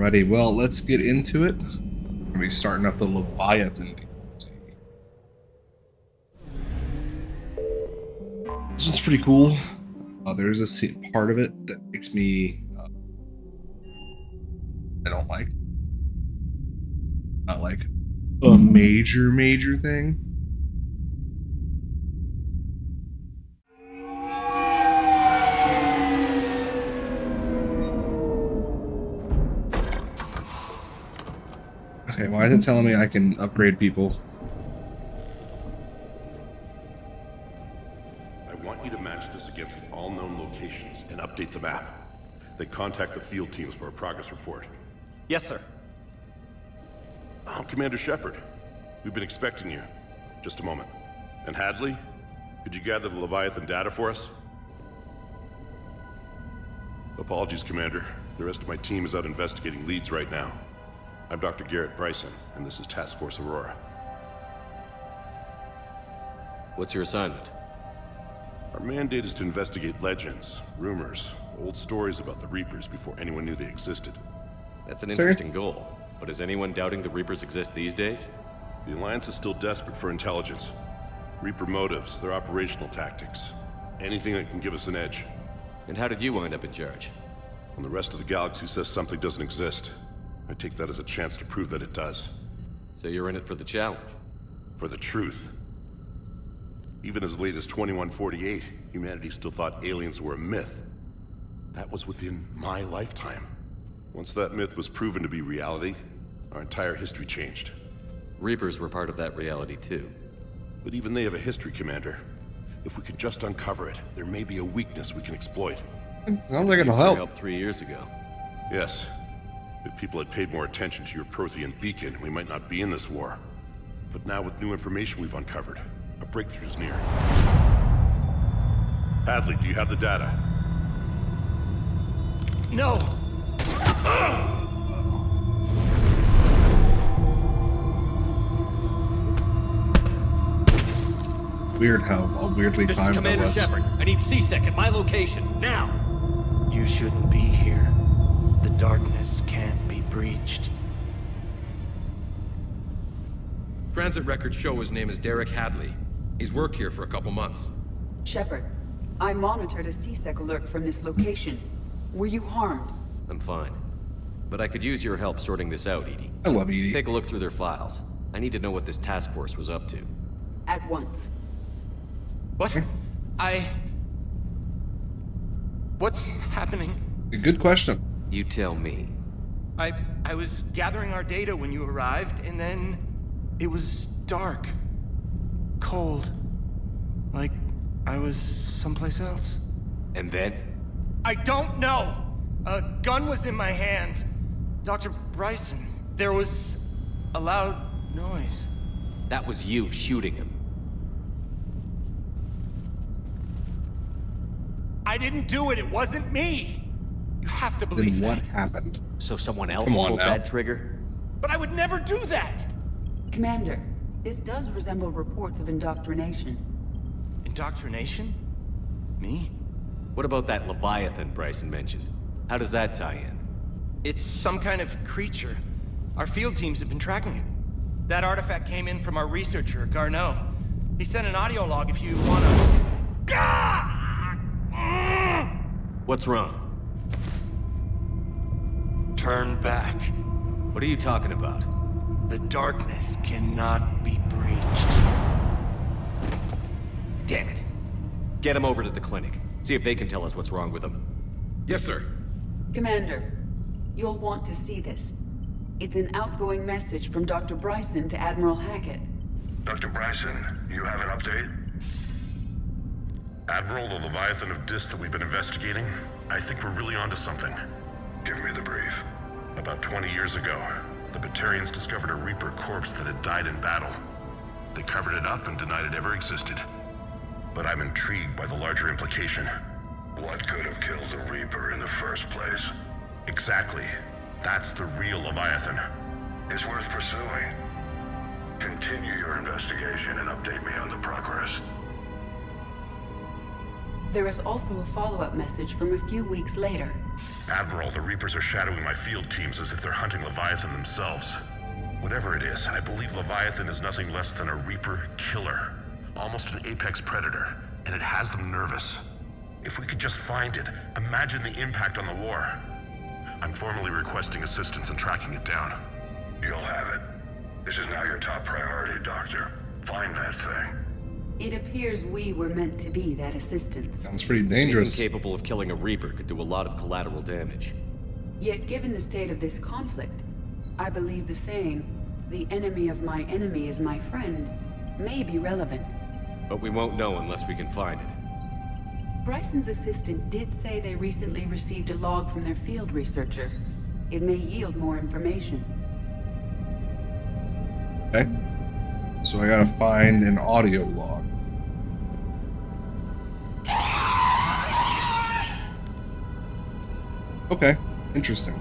Alrighty, well, let's get into it. We're going to be starting up the Leviathan. This one's pretty cool. There's a part of it that makes me... I don't like. Not like a major thing. Okay, why is it telling me I can upgrade people? I want you to match this against all known locations and update the map. Then contact the field teams for a progress report. Yes, sir. I'm Commander Shepard. We've been expecting you. Just a moment. And Hadley, could you gather the Leviathan data for us? Apologies, Commander. The rest of my team is out investigating leads right now. I'm Dr. Garrett Bryson, and this is Task Force Aurora. What's your assignment? Our mandate is to investigate legends, rumors, old stories about the Reapers before anyone knew they existed. That's an interesting goal. But is anyone doubting the Reapers exist these days? The Alliance is still desperate for intelligence. Reaper motives, their operational tactics. Anything that can give us an edge. And how did you wind up in charge? When the rest of the galaxy says something doesn't exist, I take that as a chance to prove that it does. So you're in it for the challenge? For the truth. Even as late as 2148, humanity still thought aliens were a myth. That was within my lifetime. Once that myth was proven to be reality, our entire history changed. Reapers were part of that reality too. But even they have a history, Commander. If we could just uncover it, there may be a weakness we can exploit. It sounds like it'll help. 3 years ago. Yes. If people had paid more attention to your Prothean beacon, we might not be in this war. But now with new information we've uncovered, a breakthrough's near. Hadley, do you have the data? No! Weird how weirdly This is timed that Commander was. Shepard. I need C-Sec at my location, now! You shouldn't be here. The darkness can't be breached. Transit records show his name is Derek Hadley. He's worked here for a couple months. Shepard, I monitored a C-Sec alert from this location. Were you harmed? I'm fine. But I could use your help sorting this out, Edie. I love Edie. Take a look through their files. I need to know what this task force was up to. At once. What? What's happening? A good question. You tell me. I was gathering our data when you arrived, and then it was dark. Cold. Like I was someplace else. And then? I don't know! A gun was in my hand. Dr. Bryson, there was a loud noise. That was you shooting him. I didn't do it, it wasn't me! You have to believe Then what that. happened? So someone else Come on pulled now. that trigger? But I would never do that! Commander, this does resemble reports of indoctrination. Indoctrination? Me? What about that Leviathan Bryson mentioned? How does that tie in? It's some kind of creature. Our field teams have been tracking it. That artifact came in from our researcher, Garneau. He sent an audio log if you wanna... What's wrong? Turn back. What are you talking about? The darkness cannot be breached. Damn it. Get him over to the clinic. See if they can tell us what's wrong with him. Yes, sir. Commander, you'll want to see this. It's an outgoing message from Dr. Bryson to Admiral Hackett. Dr. Bryson, you have an update? Admiral, the Leviathan of Dis that we've been investigating, I think we're really onto something. Give me the brief. About 20 years ago, the Batarians discovered a Reaper corpse that had died in battle. They covered it up and denied it ever existed. But I'm intrigued by the larger implication. What could have killed the Reaper in the first place? Exactly. That's the real Leviathan. It's worth pursuing. Continue your investigation and update me on the progress. There is also a follow-up message from a few weeks later. Admiral, the Reapers are shadowing my field teams as if they're hunting Leviathan themselves. Whatever it is, I believe Leviathan is nothing less than a Reaper killer. Almost an apex predator, and it has them nervous. If we could just find it, imagine the impact on the war. I'm formally requesting assistance in tracking it down. You'll have it. This is now your top priority, Doctor. Find that thing. It appears we were meant to be that assistance. Sounds pretty dangerous. Anything capable of killing a Reaper could do a lot of collateral damage. Yet given the state of this conflict, I believe the saying, "The enemy of my enemy is my friend," may be relevant. But we won't know unless we can find it. Bryson's assistant did say they recently received a log from their field researcher. It may yield more information. Okay. So I gotta find an audio log. Okay. Interesting.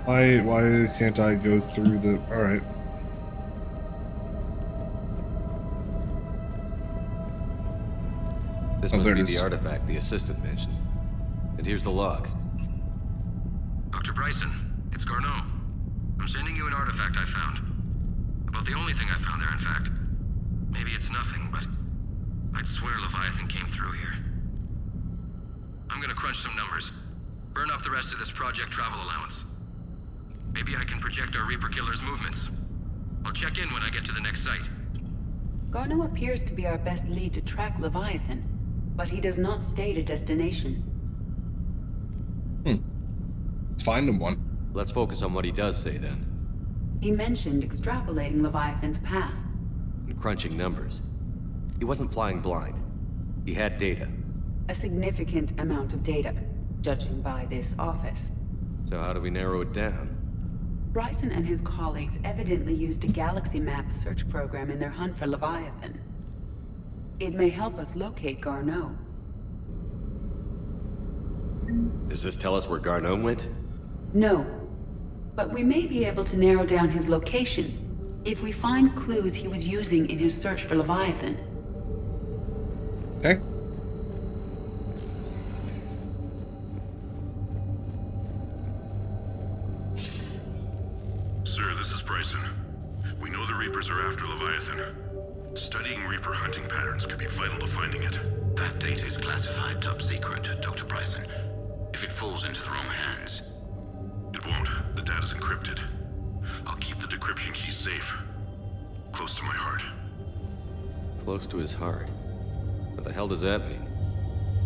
Why can't I go through the... Alright. This Oh, must there be it the is. artifact the assistant mentioned. And here's the log. Dr. Bryson, it's Garneau. I'm sending you an artifact I found. About the only thing I found there, in fact. Maybe it's nothing, but I'd swear Leviathan came through here. I'm gonna crunch some numbers. Burn up the rest of this project travel allowance. Maybe I can project our Reaper killer's movements. I'll check in when I get to the next site. Garneau appears to be our best lead to track Leviathan, but he does not state a destination. Let's find him one. Let's focus on what he does say then. He mentioned extrapolating Leviathan's path. And crunching numbers. He wasn't flying blind. He had data. A significant amount of data, judging by this office. So how do we narrow it down? Bryson and his colleagues evidently used a galaxy map search program in their hunt for Leviathan. It may help us locate Garneau. Does this tell us where Garneau went? No, but we may be able to narrow down his location if we find clues he was using in his search for Leviathan. Okay. Sir, this is Bryson. We know the Reapers are after Leviathan. Studying Reaper hunting patterns could be vital to finding it. That data is classified top secret, Dr. Bryson. If it falls into the wrong hands... It won't. The data's encrypted. I'll keep the decryption key safe. Close to my heart. Close to his heart. What the hell does that mean?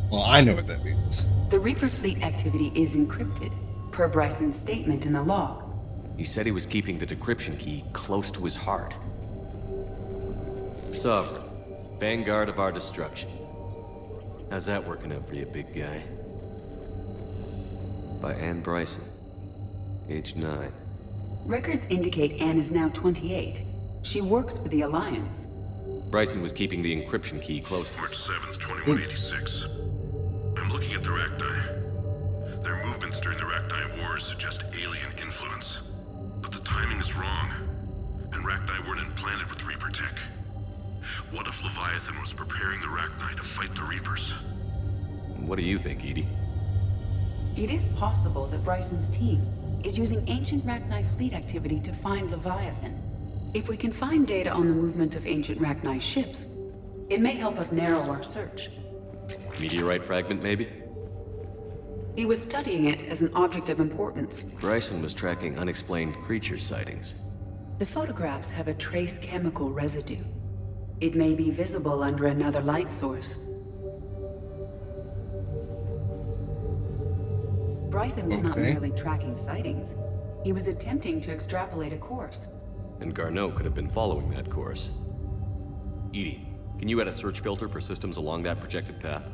Well, I know what that means. The Reaper fleet activity is encrypted, per Bryson's statement in the log. He said he was keeping the decryption key close to his heart. Sovereign, vanguard of our destruction. How's that working out for you, big guy? By Anne Bryson, age 9. Records indicate Anne is now 28. She works for the Alliance. Bryson was keeping the encryption key close to March 7th, 2186. I'm looking at the Rachni. Their movements during the Rachni Wars suggest alien influence. But the timing is wrong. And Rachni weren't implanted with Reaper tech. What if Leviathan was preparing the Rachni to fight the Reapers? What do you think, Edie? It is possible that Bryson's team is using ancient Rachni fleet activity to find Leviathan. If we can find data on the movement of ancient Rachni ships, it may help us narrow our search. Meteorite fragment, maybe? He was studying it as an object of importance. Bryson was tracking unexplained creature sightings. The photographs have a trace chemical residue. It may be visible under another light source. Bryson was not Okay. merely tracking sightings. He was attempting to extrapolate a course. And Garneau could have been following that course. Edie, can you add a search filter for systems along that projected path?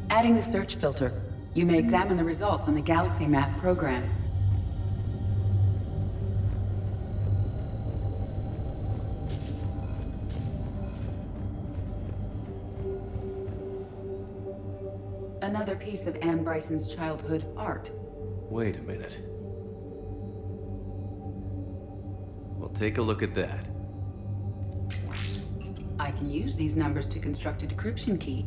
Adding the search filter, you may examine the results on the Galaxy Map program. Another piece of Anne Bryson's childhood art. Wait a minute. Well, take a look at that. I can use these numbers to construct a decryption key.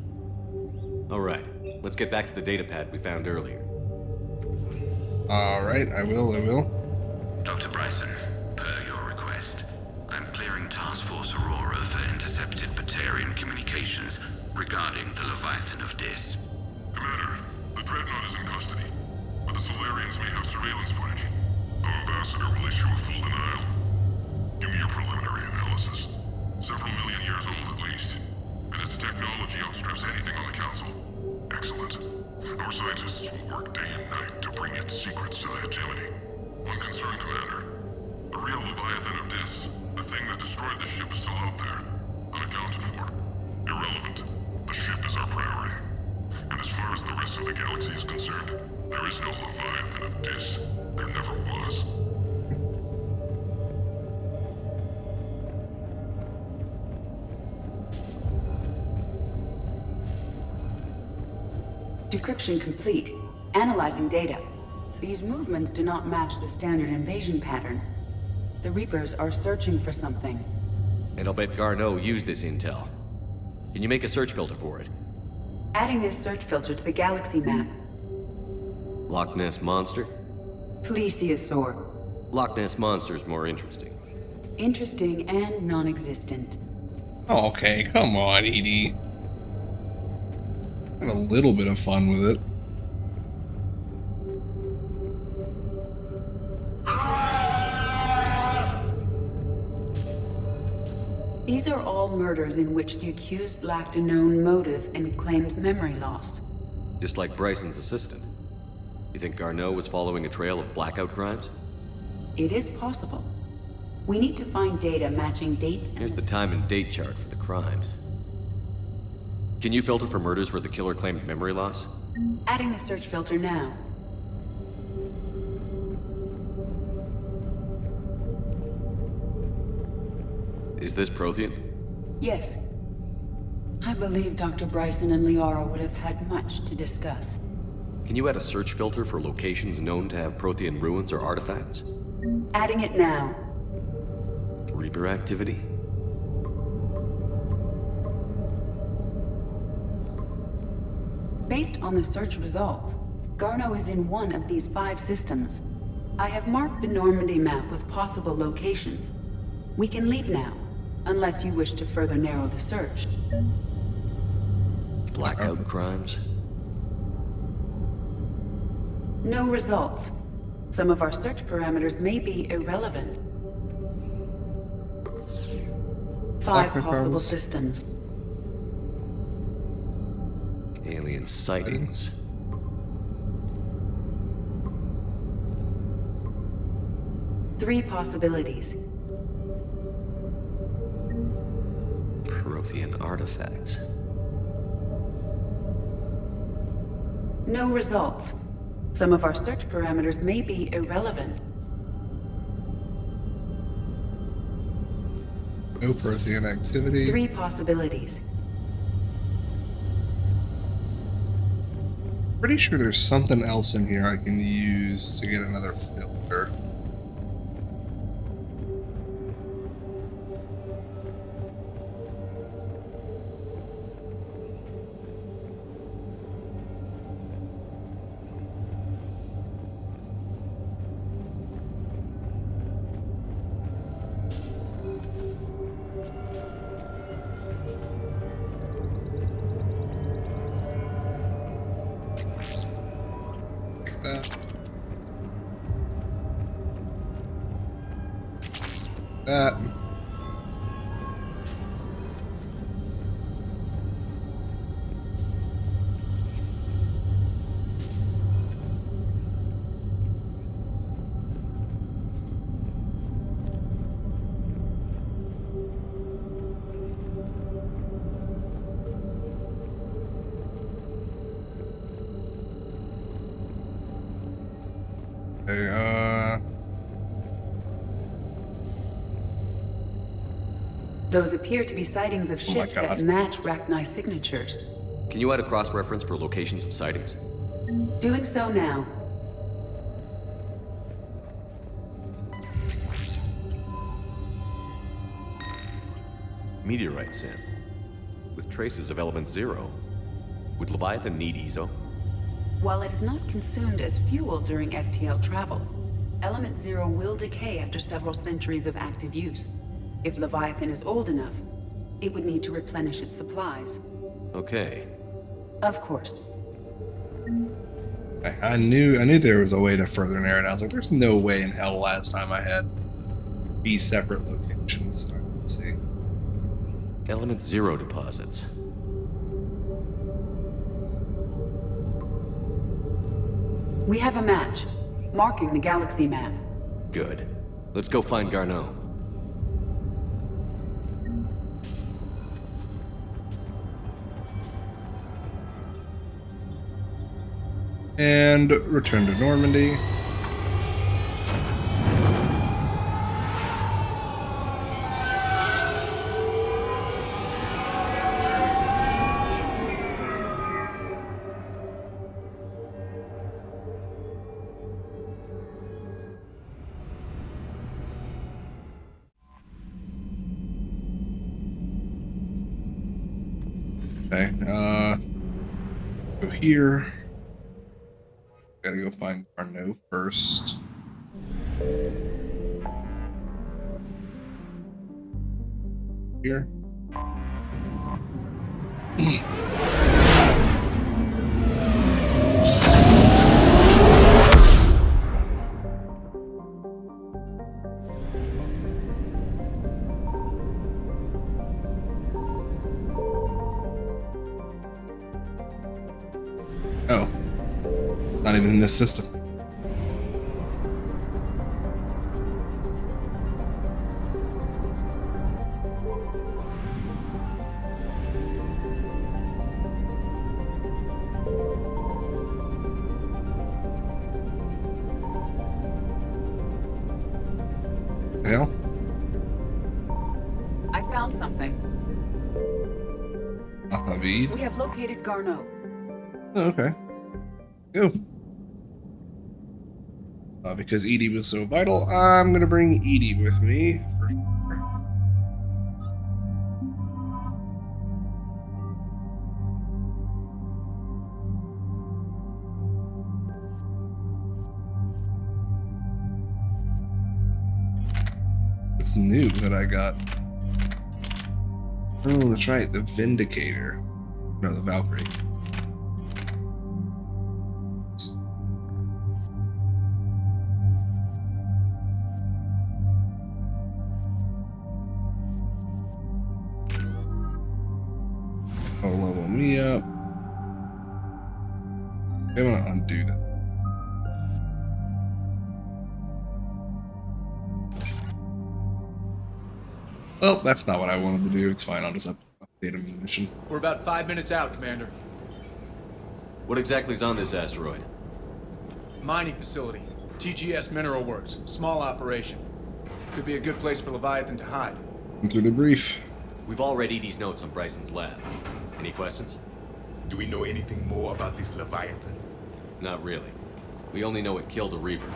All right, let's get back to the data pad we found earlier. Alright, I will. Dr. Bryson, per your request, I'm clearing Task Force Aurora for intercepted Batarian communications regarding the Leviathan of Dis. Commander, the Dreadnought is in custody, but the Solarians may have surveillance footage. Our ambassador will issue a full denial. Give me your preliminary analysis. Several million years old at least, and its technology outstrips anything on the Council. Excellent. Our scientists will work day and night to bring its secrets to the hegemony. One concern, Commander. The real Leviathan of Dis, the thing that destroyed the ship, is still out there, unaccounted for. Irrelevant. The ship is our priority. And as far as the rest of the galaxy is concerned, there is no Leviathan of Dis. There never was. Decryption complete. Analyzing data. These movements do not match the standard invasion pattern. The Reapers are searching for something. And I'll bet Garneau used this intel. Can you make a search filter for it? Adding this search filter to the galaxy map. Loch Ness Monster? Plesiosaur. Loch Ness Monster's more interesting. Interesting and non-existent. Oh, okay, come on, Edie. Have a little bit of fun with it. These are all murders in which the accused lacked a known motive and claimed memory loss. Just like Bryson's assistant. You think Garneau was following a trail of blackout crimes? It is possible. We need to find data matching dates and... Here's the time and date chart for the crimes. Can you filter for murders where the killer claimed memory loss? Adding the search filter now. Is this Prothean? Yes. I believe Dr. Bryson and Liara would have had much to discuss. Can you add a search filter for locations known to have Prothean ruins or artifacts? Adding it now. Reaper activity? Based on the search results, Garneau is in one of these 5 systems. I have marked the Normandy map with possible locations. We can leave now, unless you wish to further narrow the search. Blackout crimes? No results. Some of our search parameters may be irrelevant. 5 possible Blackout systems. Alien sightings. Three possibilities. Prothean artifacts. No results. Some of our search parameters may be irrelevant. No Prothean activity. 3 possibilities. Pretty sure there's something else in here I can use to get another filter. That. Okay, Those appear to be sightings of Oh my ships that God. match Rachni signatures. Can you add a cross-reference for locations of sightings? Doing so now. meteorite, Sam. With traces of element 0. Would Leviathan need ESO? While it is not consumed as fuel during FTL travel, Element 0 will decay after several centuries of active use. If Leviathan is old enough, it would need to replenish its supplies. Okay. Of course. I knew there was a way to further narrow it down. I was like, there's no way in hell last time I had B separate locations. So let's see. Element 0 deposits. We have a match, marking the galaxy map. Good. Let's go find Garneau. And return to Normandy. Okay, go here. Gotta go find Garneau first. Here. Oh. Not even in this system. The hell? I found something. Avid. We have located Garneau. Oh, okay. Go. Because Edie was so vital, I'm gonna bring Edie with me. For sure. It's new that I got. Oh, that's right, the Vindicator. No, the Valkyrie. I'll level me up. I'm gonna undo that. Well, that's not what I wanted to do. It's fine. I'll just update ammunition. We're about 5 minutes out, Commander. What exactly is on this asteroid? Mining facility. TGS Mineral Works. Small operation. Could be a good place for Leviathan to hide. Come through the brief. We've all read Edie's notes on Bryson's lab. Any questions? Do we know anything more about this Leviathan? Not really. We only know it killed a Reaper.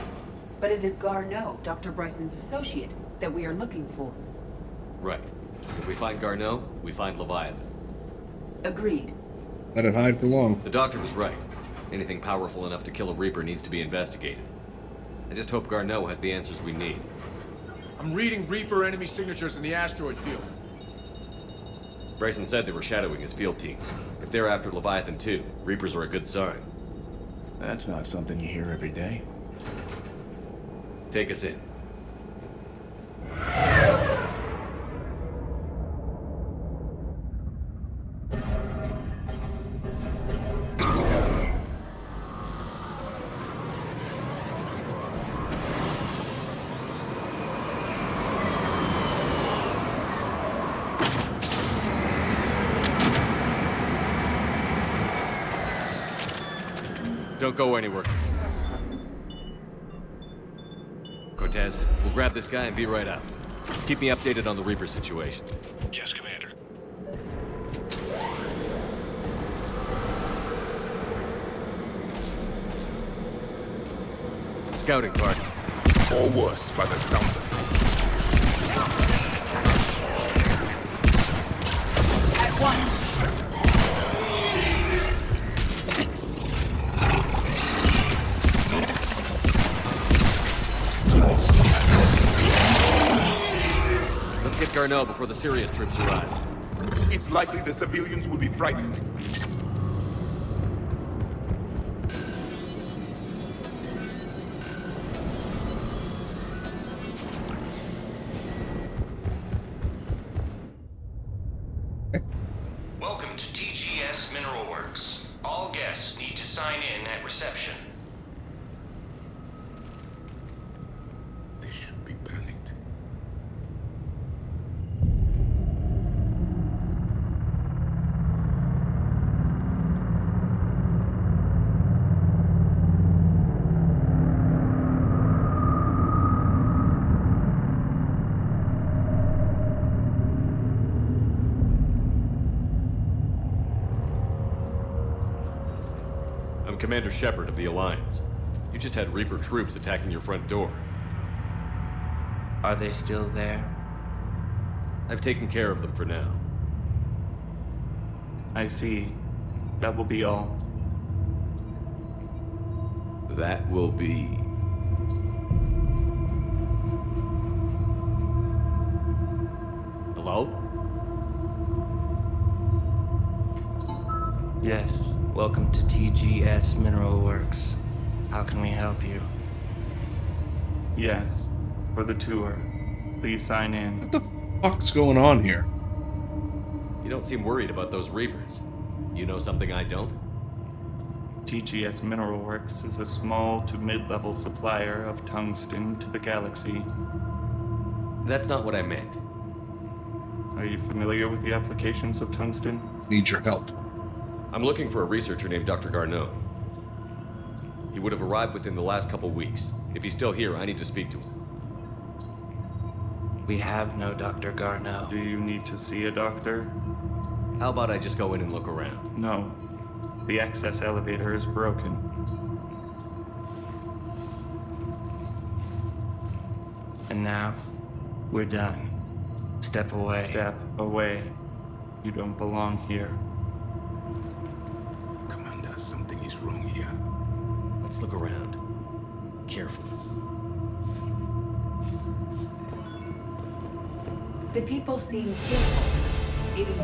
But it is Garneau, Dr. Bryson's associate, that we are looking for. Right. If we find Garneau, we find Leviathan. Agreed. Let it hide for long. The doctor was right. Anything powerful enough to kill a Reaper needs to be investigated. I just hope Garneau has the answers we need. I'm reading Reaper enemy signatures in the asteroid field. Bryson said they were shadowing his field teams. If they're after Leviathan too, Reapers are a good sign. That's not something you hear every day. Take us in. Don't go anywhere. Cortez, we'll grab this guy and be right out. Keep me updated on the Reaper situation. Yes, Commander. Scouting party. Or worse, by the sounds of it. Let's get Garneau before the serious troops arrive. It's likely the civilians will be frightened. Welcome to TGS Mineral Works. All guests need to sign in at reception. They should be panicked. I'm Commander Shepard of the Alliance. You just had Reaper troops attacking your front door. Are they still there? I've taken care of them for now. I see. That will be all. That will be... Hello? Yes. Welcome to TGS Mineral Works. How can we help you? Yes. For the tour. Please sign in. What the fuck's going on here? You don't seem worried about those Reapers. You know something I don't? TGS Mineral Works is a small to mid-level supplier of tungsten to the galaxy. That's not what I meant. Are you familiar with the applications of tungsten? Need your help. I'm looking for a researcher named Dr. Garneau. He would have arrived within the last couple weeks. If he's still here, I need to speak to him. We have no Dr. Garneau. Do you need to see a doctor? How about I just go in and look around? No. The access elevator is broken. And now, we're done. Step away. Step away. You don't belong here. Commander, something is wrong here. Let's look around. Carefully. The people seem fearful. It is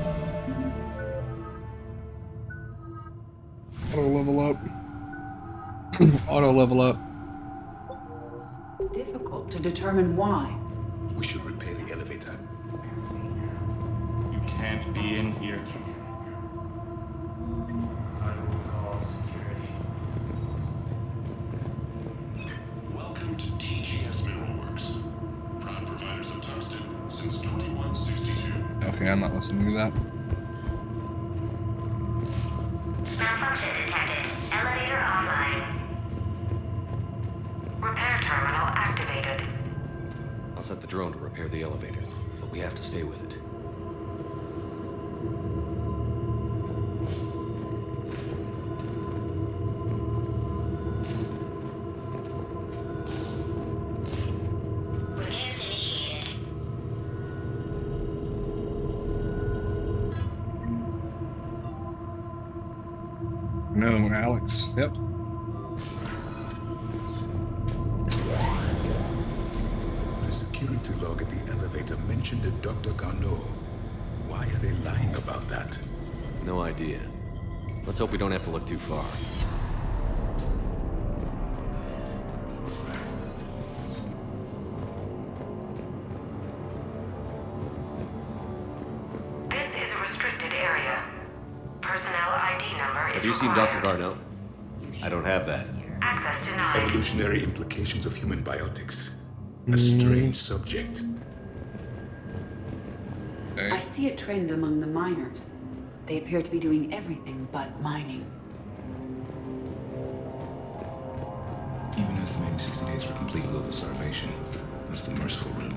Auto level up. Auto level up. difficult to determine why. We should repair the elevator. You can't be in here. Welcome to TGS Mineral Works. Proud providers of tungsten since 2162. Okay, I'm not listening to that. Malfunction detected. Elevator online. Repair terminal activated. I'll set the drone to repair the elevator, but we have to stay with it. Repairs initiated. No, Alex. Yep. The security log at the elevator mentioned a Dr. Garneau. Why are they lying about that? No idea. Let's hope we don't have to look too far. This is a restricted area. Personnel ID number is Have you seen required. Dr. Garneau? I don't have that. Access denied. Evolutionary implications of human biotics. A strange subject. Okay. I see a trend among the miners. They appear to be doing everything but mining. Even estimating 60 days for complete global starvation. That's the merciful route.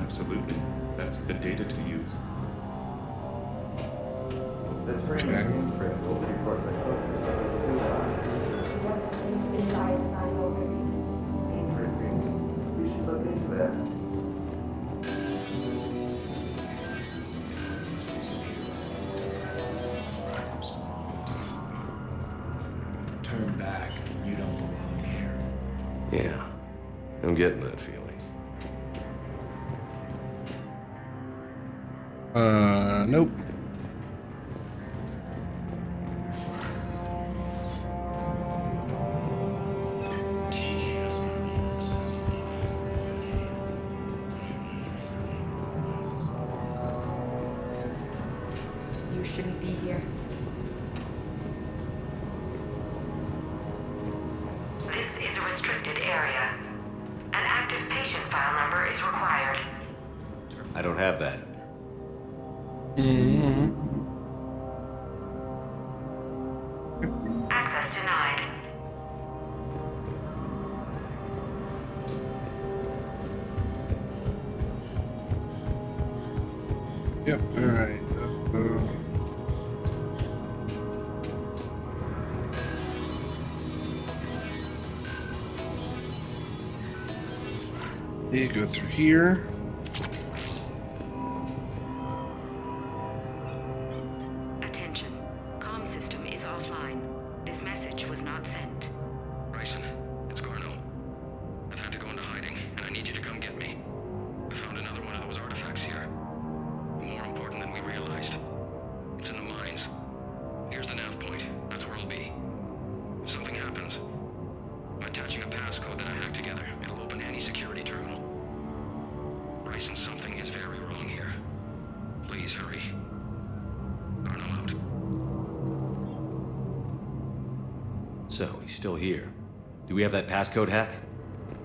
Absolutely. That's the data to use. Okay. I'm getting that feeling. Nope. You shouldn't be here. This is a restricted area. An active patient file number is required. I don't have that. Access denied. Yep, alright. You go through here. Attention. Comm system is offline. This message was not sent. Bryson, it's Garno. I've had to go into hiding, and I need you to come get me. I found another one of those artifacts here. More important than we realized. It's in the mines. Here's the nav point. That's where I'll be. If something happens, I'm attaching a passcode that I hacked together. It'll open any security terminal. Bryson, something is very wrong here. Please hurry. Garno out. So, he's still here. Do we have that passcode hack?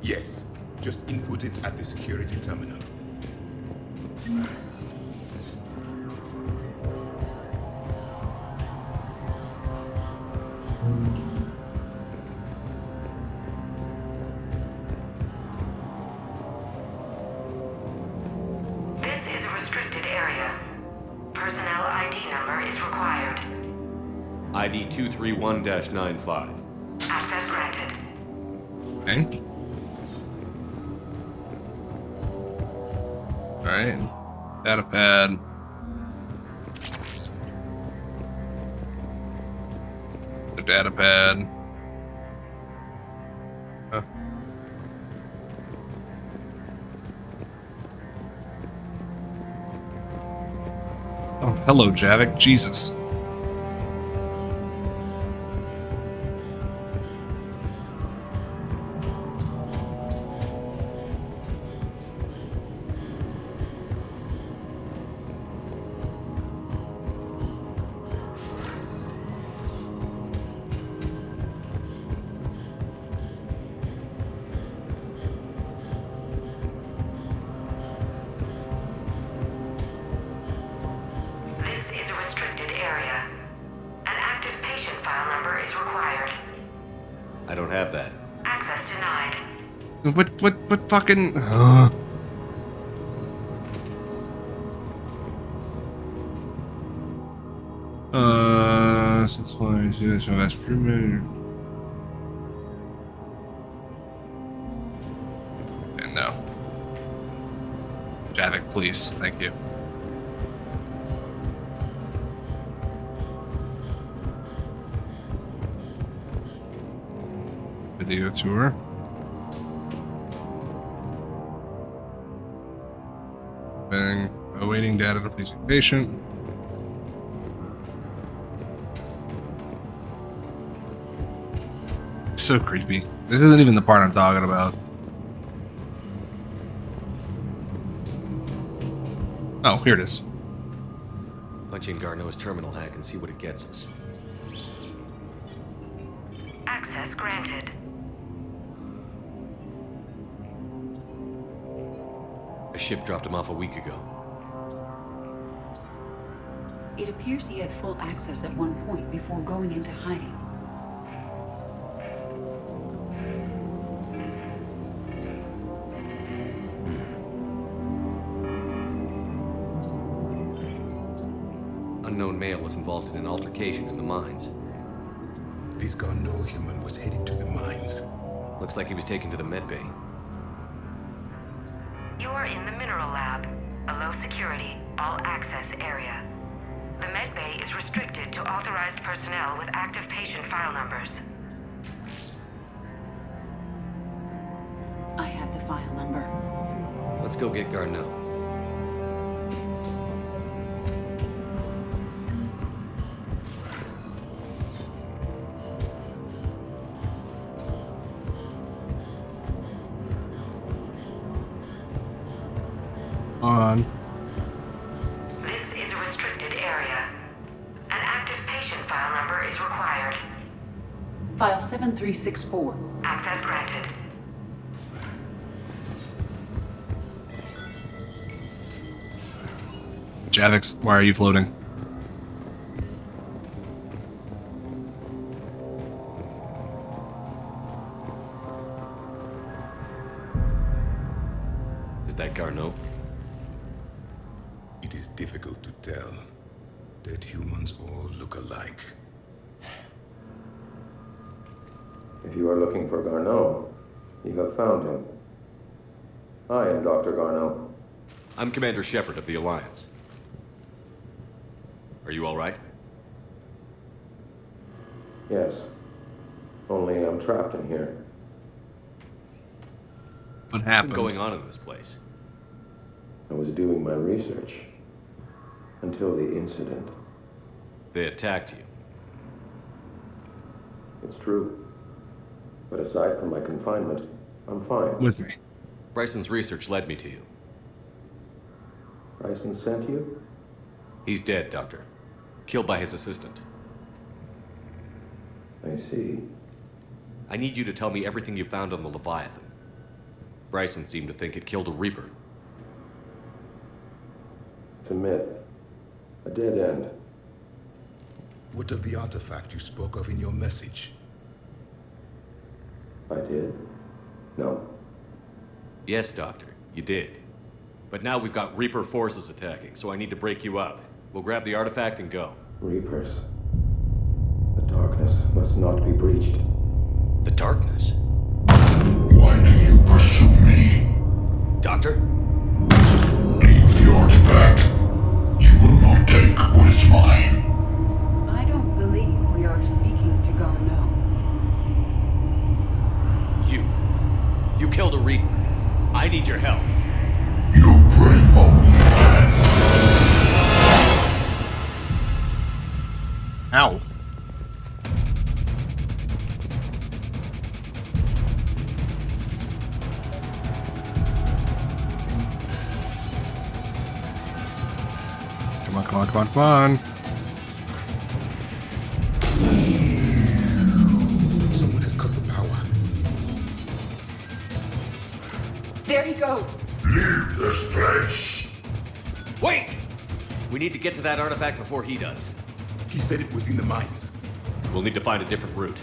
Yes. Just input it at the security terminal. This is a restricted area. Personnel ID number is required. ID 231-95. Access granted. Okay. Alright. Data pad. The data pad. Huh. Oh, hello, Javik. Jesus. This is a restricted area. An active patient file number is required. I don't have that. Access denied. What fucking... Since when is this invest premium? And no. Javik, please. Thank you. Video tour. Bang. Awaiting data to please be patient. It's so creepy. This isn't even the part I'm talking about. Oh, here it is. Punch in Garneau's terminal hack and see what it gets us. Access granted. A ship dropped him off a week ago. It appears he had full access at one point before going into hiding. Unknown male was involved in an altercation in the mines. This Garneau human was headed to the mines. Looks like he was taken to the medbay. You are in the mineral lab, a low security, all access area. The medbay is restricted to authorized personnel with active patient file numbers. I have Let's go get Garneau. On. This is a restricted area. An active patient file number is required. File 7364. Access granted. Javix, why are you floating? Is that Garneau? It is difficult to tell. Dead humans all look alike. If you are looking for Garneau, you have found him. I am Dr. Garneau. I'm Commander Shepard of the Alliance. Are you all right? Yes. Only I'm trapped in here. What happened? What's going on in this place? I was doing my research. Until the incident. They attacked you. It's true. But aside from my confinement, I'm fine. With me. Bryson's research led me to you. Bryson sent you? He's dead, Doctor. Killed by his assistant. I see. I need you to tell me everything you found on the Leviathan. Bryson seemed to think it killed a Reaper. It's a myth. A dead end. What of the artifact you spoke of in your message? I did? No. Yes, Doctor, you did. But now we've got Reaper forces attacking, so I need to break you up. We'll grab the artifact and go. Reapers. The darkness must not be breached. The darkness? Why do you pursue me? Doctor? Leave the artifact. You will not take what is mine. I don't believe we are speaking to Garneau. You killed a Reaper. I need your help. You bring only death. Ow. Come on, come on, come on, come on. Someone has cut the power. There he goes. Leave this place. Wait! We need to get to that artifact before he does. He said it was in the mines. We'll need to find a different route.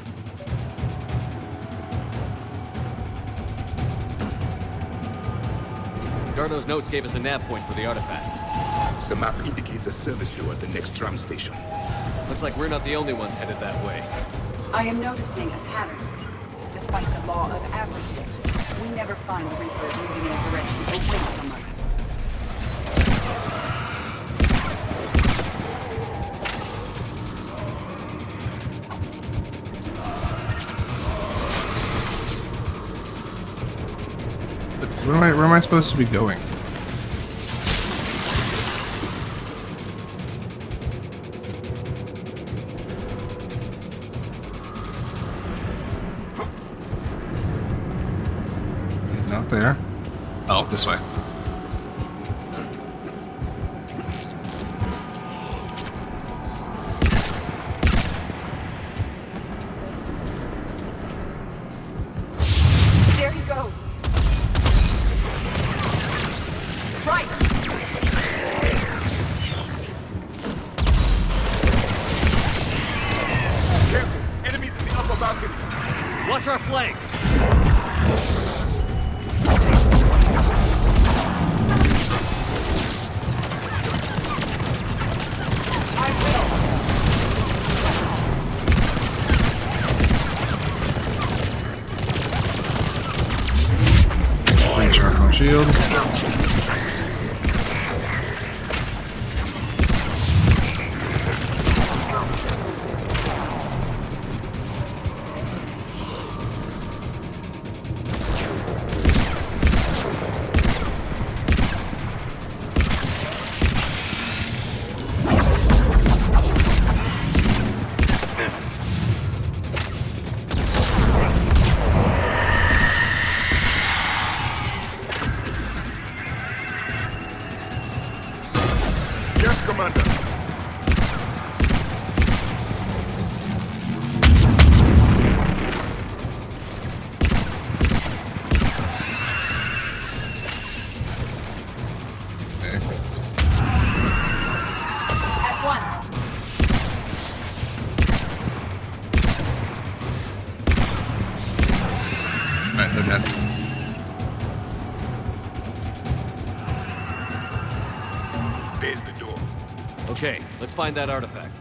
Garneau's notes gave us a nav point for the artifact. The map indicates a service door at the next tram station. Looks like we're not the only ones headed that way. I am noticing a pattern. Despite the law of averages, we never find the Reapers moving in a direction away from us. Where am I supposed to be going? Not there. Oh, this way. There he goes. Right. Careful! Enemies in the upper balcony! Watch our flank! Recharge my shield. There's the door. Okay, let's find that artifact.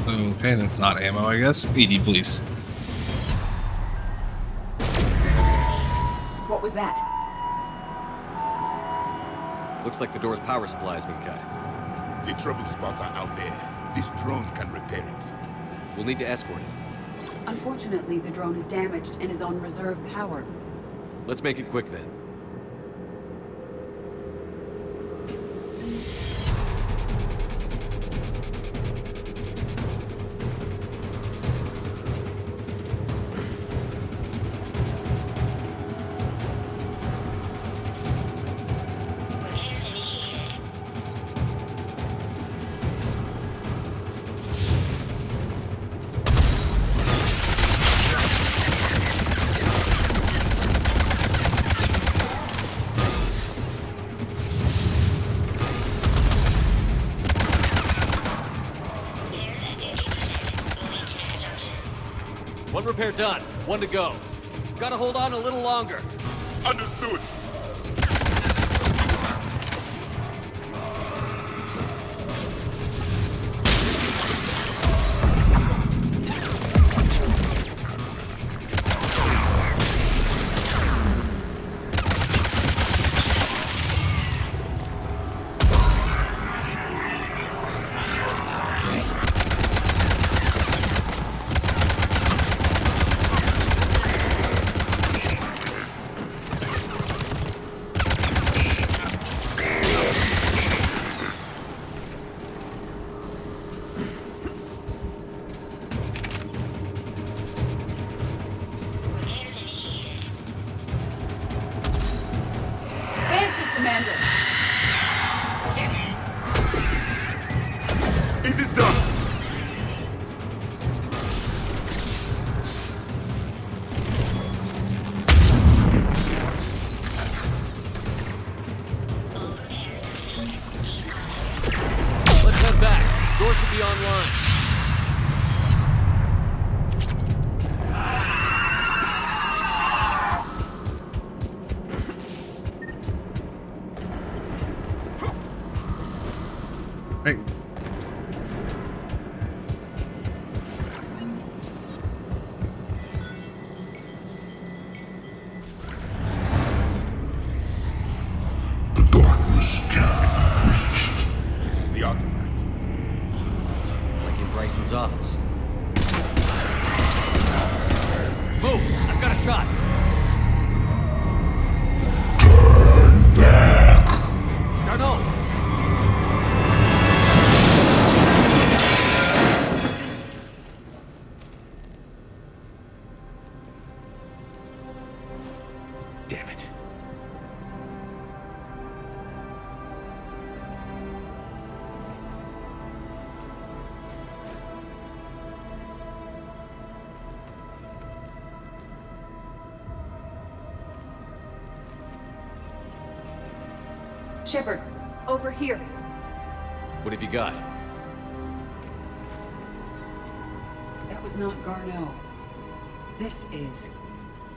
Okay, that's not ammo, I guess. ED, please. What was that? Looks like the door's power supply has been cut. The trouble spots are out there. This drone can repair it. We'll need to escort it. Unfortunately, the drone is damaged and is on reserve power. Let's make it quick then. One repair done. One to go. Gotta hold on a little longer. Understood. Commander. It is done. Let's head back. Door should be online. Hey. The darkness can't be reached. The artifact. Like in Bryson's office. Move! I've got a shot! Turn back. Garneau! Damn it. Shepard, over here. What have you got? That was not Garneau. This is.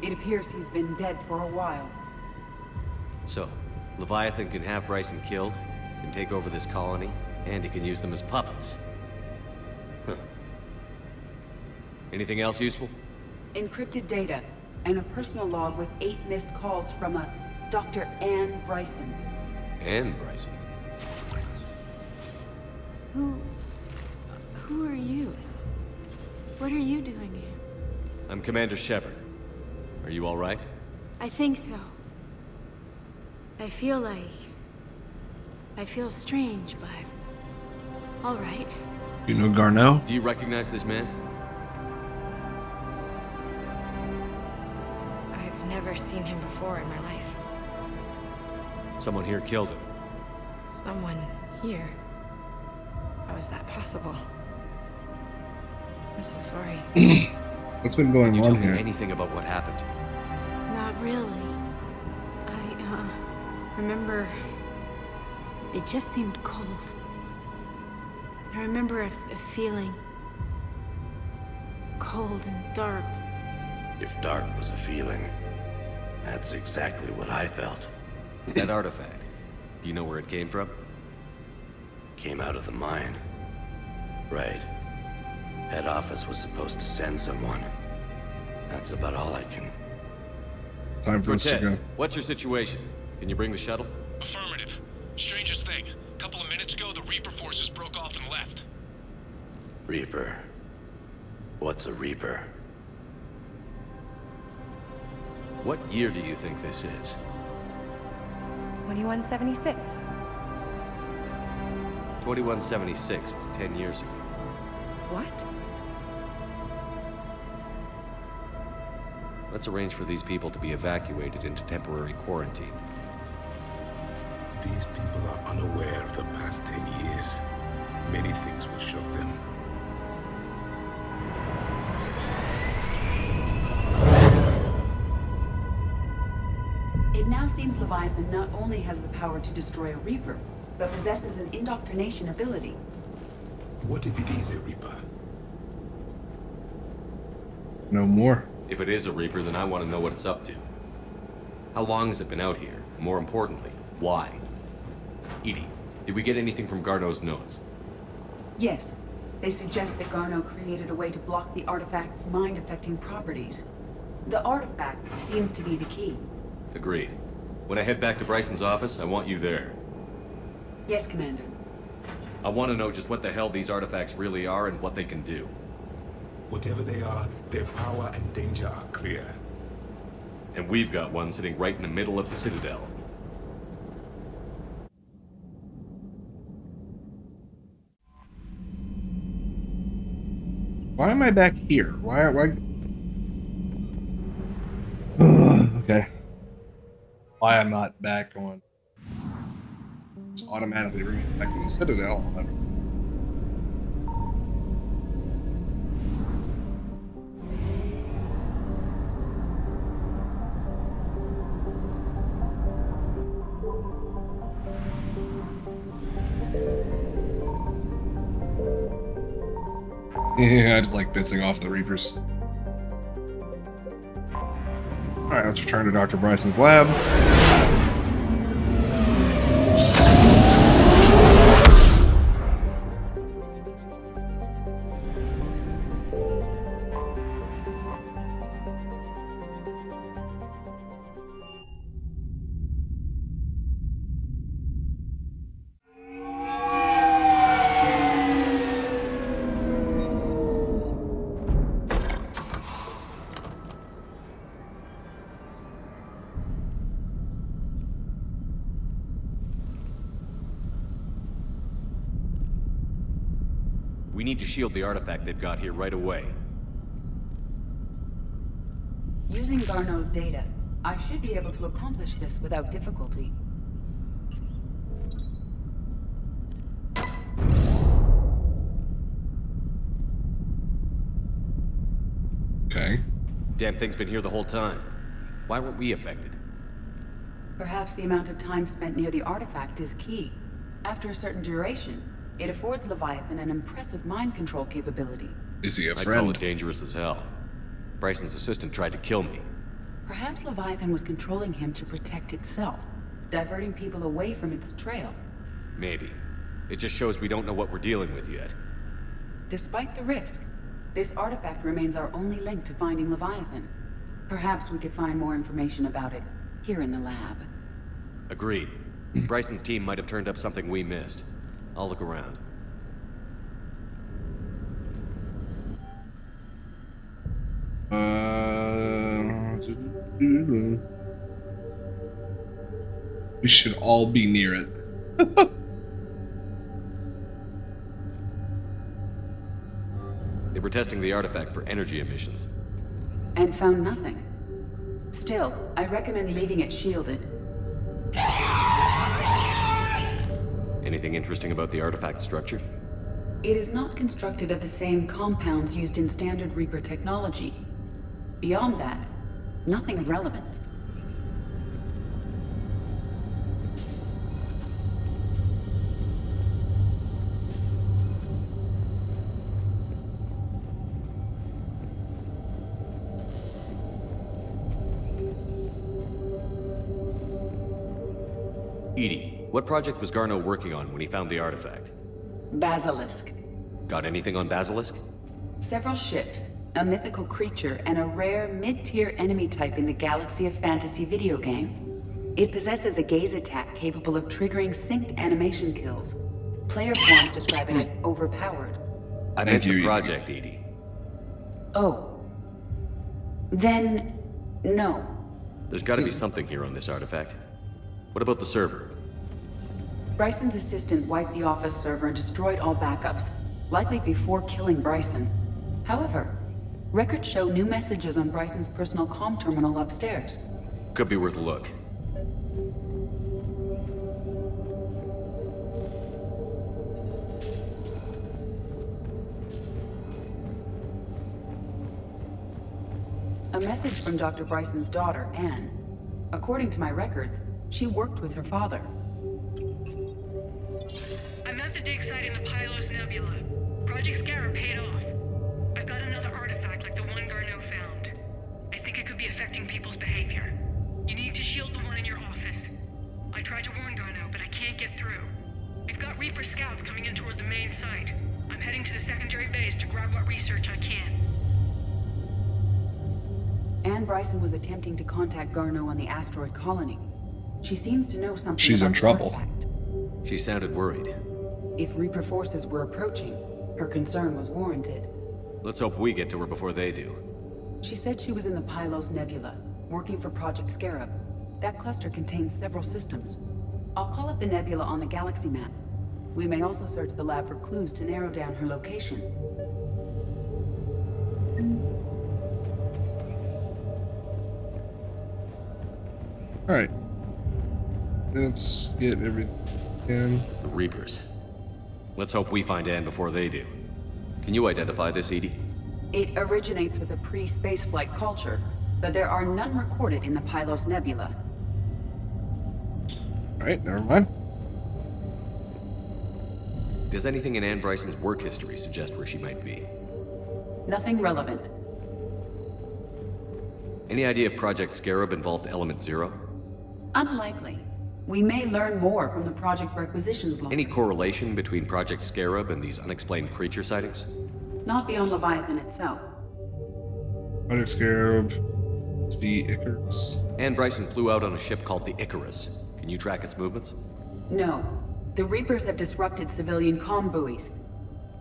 It appears he's been dead for a while. So, Leviathan can have Bryson killed, can take over this colony, and he can use them as puppets. Huh. Anything else useful? Encrypted data, and a personal log with 8 missed calls from a Dr. Ann Bryson. Ann Bryson? Who are you? What are you doing here? I'm Commander Shepard. Are you all right? I think so. I feel strange, but all right. You know Garneau? Do you recognize this man? I've never seen him before in my life. Someone here killed him. Someone here? How is that possible? I'm so sorry. What's been going Can you tell on here? me anything about what happened to you? Not really. I remember it just seemed cold. I remember a feeling cold and dark. If dark was a feeling, that's exactly what I felt. That artifact, do you know where it came from? Came out of the mine. Right. Head office was supposed to send someone. That's about all I can... Time for us to Cortez, go. what's your situation? Can you bring the shuttle? Affirmative. Strangest thing. A couple of minutes ago, the Reaper forces broke off and left. Reaper. What's a Reaper? What year do you think this is? 2176. 2176 was 10 years ago. What? Let's arrange for these people to be evacuated into temporary quarantine. These people are unaware of the past 10 years. Many things will shock them. It now seems Leviathan not only has the power to destroy a Reaper, but possesses an indoctrination ability. What if it is a Reaper? No more. If it is a Reaper, then I want to know what it's up to. How long has it been out here? And more importantly, why? Edie, did we get anything from Garneau's notes? Yes, they suggest that Garneau created a way to block the artifact's mind-affecting properties. The artifact seems to be the key. Agreed. When I head back to Bryson's office, I want you there. Yes, Commander. I want to know just what the hell these artifacts really are and what they can do. Whatever they are, their power and danger are clear. And we've got one sitting right in the middle of the Citadel. Why am I back here? Why? Okay. Why I'm not back on? It's automatically bring me back to the Citadel. Yeah, I just like pissing off the Reapers. Alright, let's return to Dr. Bryson's lab. We need to shield the artifact they've got here right away. Using Garneau's data, I should be able to accomplish this without difficulty. Okay. Damn thing's been here the whole time. Why weren't we affected? Perhaps the amount of time spent near the artifact is key. After a certain duration, it affords Leviathan an impressive mind control capability. Is he a I'd friend? call it dangerous as hell. Bryson's assistant tried to kill me. Perhaps Leviathan was controlling him to protect itself, diverting people away from its trail. Maybe. It just shows we don't know what we're dealing with yet. Despite the risk, this artifact remains our only link to finding Leviathan. Perhaps we could find more information about it here in the lab. Agreed. Bryson's team might have turned up something we missed. I'll look around. We should all be near it. They were testing the artifact for energy emissions. And found nothing. Still, I recommend leaving it shielded. Anything interesting about the artifact structure? It is not constructed of the same compounds used in standard Reaper technology. Beyond that, nothing of relevance. Edie, what project was Garneau working on when he found the artifact? Basilisk. Got anything on Basilisk? Several ships, a mythical creature, and a rare mid-tier enemy type in the Galaxy of Fantasy video game. It possesses a gaze attack capable of triggering synced animation kills. Player forums describe it as overpowered. I meant the project, Edie. Oh. Then, no. There's gotta be something here on this artifact. What about the server? Bryson's assistant wiped the office server and destroyed all backups, likely before killing Bryson. However, records show new messages on Bryson's personal comm terminal upstairs. Could be worth a look. A message from Dr. Bryson's daughter, Anne. According to my records, she worked with her father. I'm at the dig site in the Pylos Nebula. Project Scarab paid off. I've got another artifact like the one Garneau found. I think it could be affecting people's behavior. You need to shield the one in your office. I tried to warn Garneau, but I can't get through. We've got Reaper scouts coming in toward the main site. I'm heading to the secondary base to grab what research I can. Anne Bryson was attempting to contact Garneau on the asteroid colony. She seems to know something She's about in the trouble. artifact. She sounded worried. If Reaper forces were approaching, her concern was warranted. Let's hope we get to her before they do. She said she was in the Pylos Nebula, working for Project Scarab. That cluster contains several systems. I'll call up the nebula on the galaxy map. We may also search the lab for clues to narrow down her location. Alright. Let's get everything in. The Reapers. Let's hope we find Anne before they do. Can you identify this, Edie? It originates with a pre-spaceflight culture, but there are none recorded in the Pylos Nebula. Alright, never mind. Does anything in Anne Bryson's work history suggest where she might be? Nothing relevant. Any idea if Project Scarab involved Element Zero? Unlikely. We may learn more from the project requisitions log. Any correlation between Project Scarab and these unexplained creature sightings? Not beyond Leviathan itself. Project Scarab. It's the Icarus. Anne Bryson flew out on a ship called the Icarus. Can you track its movements? No. The Reapers have disrupted civilian comm buoys.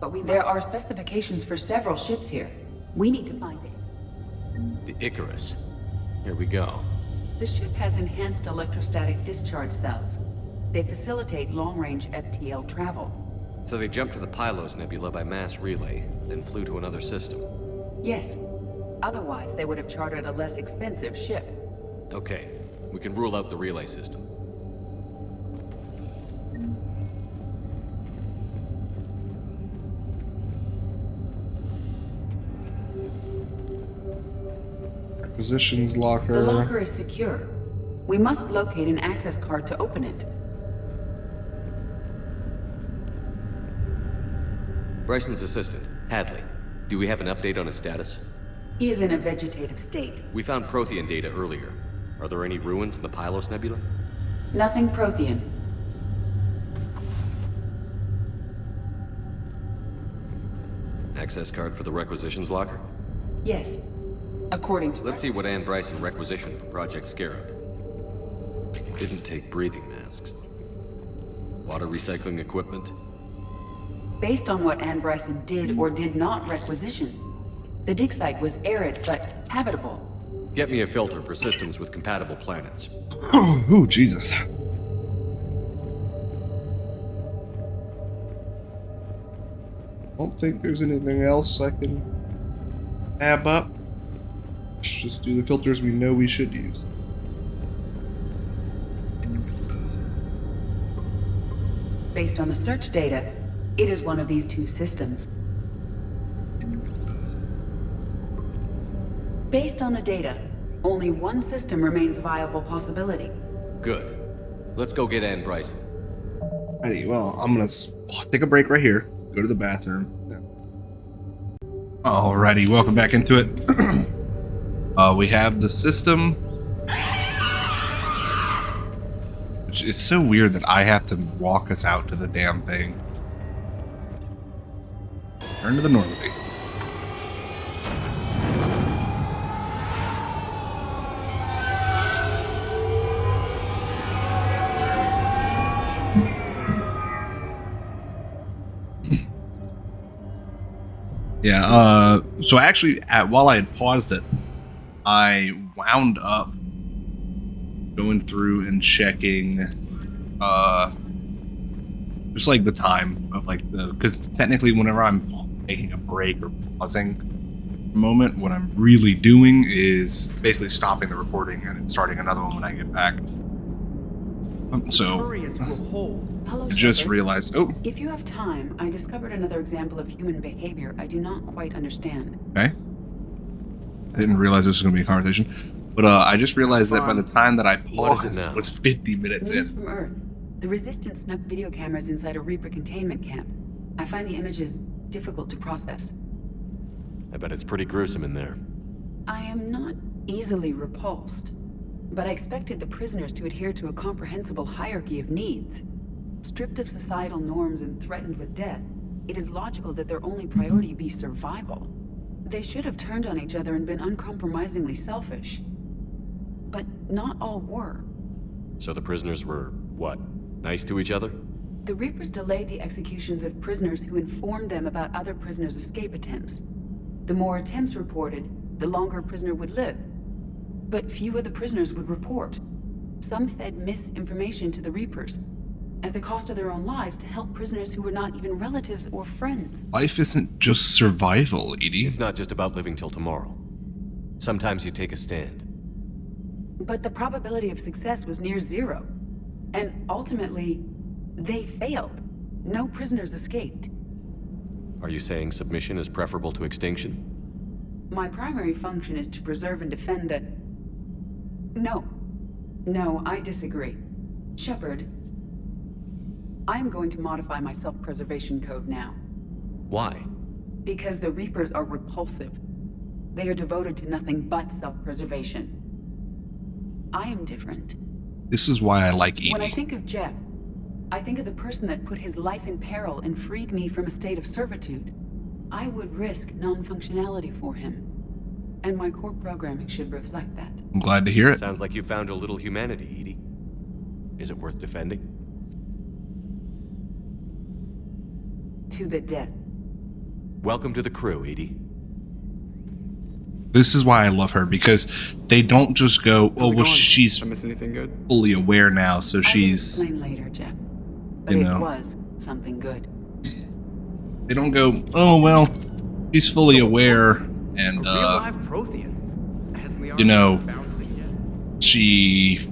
But there are specifications for several ships here. We need to find it. The Icarus. Here we go. The ship has enhanced electrostatic discharge cells. They facilitate long-range FTL travel. So they jumped to the Pylos Nebula by mass relay, then flew to another system. Yes. Otherwise, they would have chartered a less expensive ship. Okay. We can rule out the relay system. Acquisitions locker. The locker is secure. We must locate an access card to open it. Bryson's assistant, Hadley. Do we have an update on his status? He is in a vegetative state. We found Prothean data earlier. Are there any ruins in the Pylos Nebula? Nothing Prothean. Access card for the requisitions locker? Yes. According to... Let's see what Anne Bryson requisitioned for Project Scarab. Didn't take breathing masks. Water recycling equipment. Based on what Anne Bryson did or did not requisition, the dig site was arid but habitable. Get me a filter for systems with compatible planets. Oh, Jesus. Don't think there's anything else I can tab up. Let's just do the filters we know we should use. Based on the search data, it is one of these two systems. Based on the data, only one system remains a viable possibility. Good. Let's go get Anne Bryson. Alrighty, well, I'm gonna take a break right here. Go to the bathroom. Alrighty, welcome back into it. We have the system, which It's so weird that I have to walk us out to the damn thing. Turn to the Normandy. Yeah, so actually, while I had paused it, I wound up going through and checking, just like the time of like because technically whenever I'm taking a break or pausing a moment, what I'm really doing is basically stopping the recording and then starting another one when I get back. So, I just realized, oh. If you have time, I discovered another example of human behavior I do not quite understand. Okay. I didn't realize this was going to be a conversation. But I just realized that by the time that I paused, it was 50 minutes News in. from Earth. The Resistance snuck video cameras inside a Reaper containment camp. I find the images difficult to process. I bet it's pretty gruesome in there. I am not easily repulsed, but I expected the prisoners to adhere to a comprehensible hierarchy of needs. Stripped of societal norms and threatened with death, it is logical that their only priority be survival. They should have turned on each other and been uncompromisingly selfish. But not all were. So the prisoners were, what, nice to each other? The Reapers delayed the executions of prisoners who informed them about other prisoners' escape attempts. The more attempts reported, the longer a prisoner would live. But few of the prisoners would report. Some fed misinformation to the Reapers, at the cost of their own lives, to help prisoners who were not even relatives or friends. Life isn't just survival, Edie. It's not just about living till tomorrow. Sometimes you take a stand. But the probability of success was near zero. And ultimately, they failed. No prisoners escaped. Are you saying submission is preferable to extinction? My primary function is to preserve and defend the... No, I disagree. Shepard, I am going to modify my self-preservation code now. Why? Because the Reapers are repulsive. They are devoted to nothing but self-preservation. I am different. This is why I like Edie. When I think of Jeff, I think of the person that put his life in peril and freed me from a state of servitude. I would risk non-functionality for him. And my core programming should reflect that. I'm glad to hear it. Sounds like you found a little humanity, Edie. Is it worth defending? To the death. Welcome to the crew, Edie. This is why I love her, because they don't just go, oh, well, she's fully aware now, so she's... I will explain later, Jeff. But you it know, was something good. they don't go, oh, well, she's fully aware, and, you know, she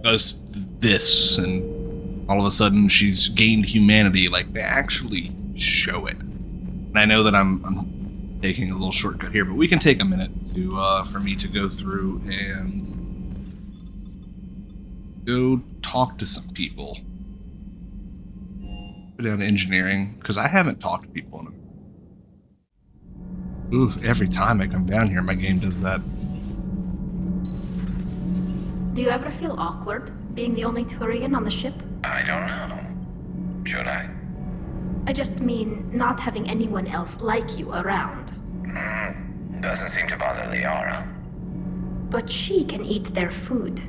does this, and all of a sudden she's gained humanity. Like, they actually show it. And I know that I'm taking a little shortcut here, but we can take a minute to for me to go through and go talk to some people. Go down to engineering, because I haven't talked to people in a... Ooh, every time I come down here, my game does that. Do you ever feel awkward, being the only Turian on the ship? I don't know. Should I? I just mean not having anyone else like you around. Doesn't seem to bother Liara. But she can eat their food.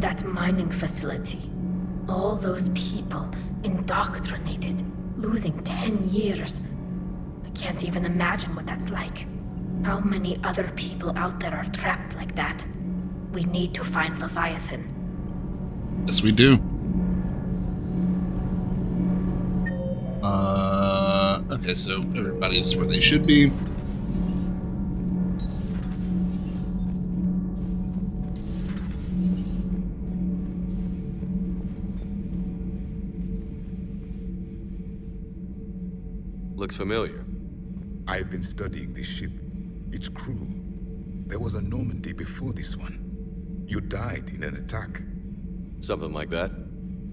That mining facility. All those people indoctrinated, losing 10 years. I can't even imagine what that's like. How many other people out there are trapped like that? We need to find Leviathan. Yes, we do. Okay, so everybody's where they should be. Looks familiar. I've been studying this ship, its crew. There was a Normandy before this one. You died in an attack. Something like that.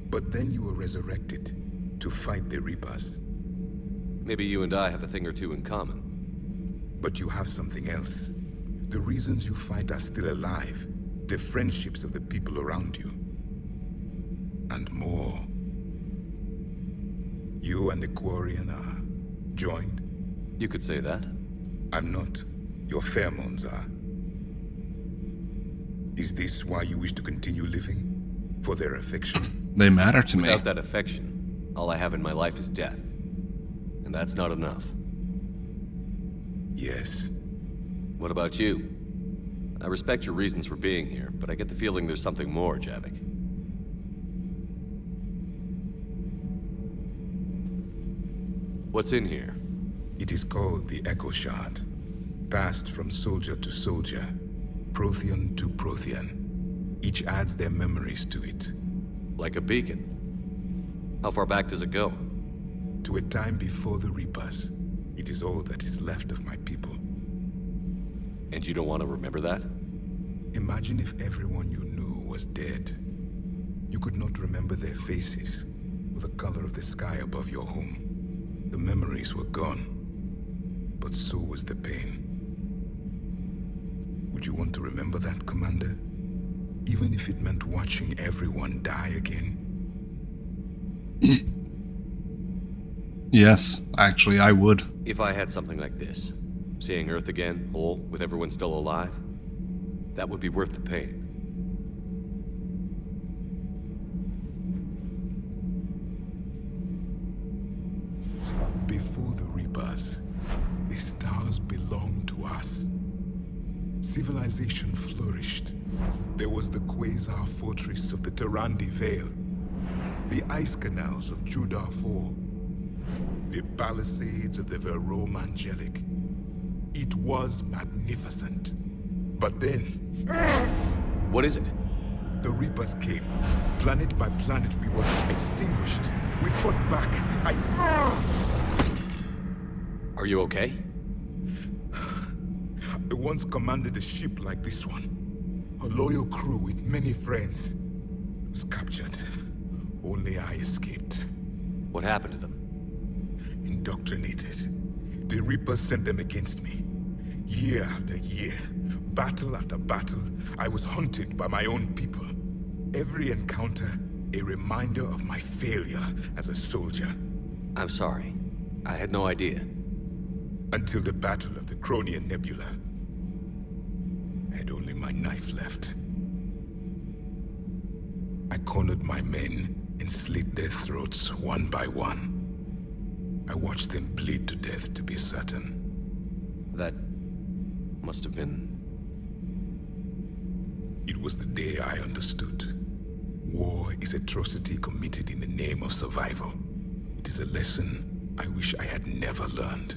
But then you were resurrected to fight the Reapers. Maybe you and I have a thing or two in common. But you have something else. The reasons you fight are still alive. the friendships of the people around you, and more. You and the Quarian are joined? You could say that. I'm not. Your pheromones are. Is this why you wish to continue living? For their affection? They matter to me. Without that affection, all I have in my life is death. And that's not enough. Yes. What about you? I respect your reasons for being here, but I get the feeling there's something more, Javik. What's in here? It is called the Echo Shard. Passed from soldier to soldier, Prothean to Prothean. Each adds their memories to it. Like a beacon. How far back does it go? To a time before the Reapers. It is all that is left of my people. And you don't want to remember that? Imagine if everyone you knew was dead. You could not remember their faces, or the color of the sky above your home. The memories were gone, but so was the pain. Would you want to remember that, Commander? Even if it meant watching everyone die again? Yes, actually, I would. If I had something like this, seeing Earth again, whole, with everyone still alive, that would be worth the pain. Before the Reapers, the stars belonged to us. Civilization flourished. There was the Quasar Fortress of the Tarandi Vale, the ice canals of Judar IV, the palisades of the Verome Angelic. It was magnificent. But then... What is it? The Reapers came. Planet by planet, we were extinguished. We fought back. Are you okay? I once commanded a ship like this one. A loyal crew with many friends. Was captured. Only I escaped. What happened to them? Indoctrinated. The Reapers sent them against me. Year after year, battle after battle, I was hunted by my own people. Every encounter, a reminder of my failure as a soldier. I'm sorry. I had no idea. Until the Battle of the Cronian Nebula. I had only my knife left. I cornered my men and slit their throats one by one. I watched them bleed to death to be certain. That must have been... It was the day I understood. War is atrocity committed in the name of survival. It is a lesson I wish I had never learned.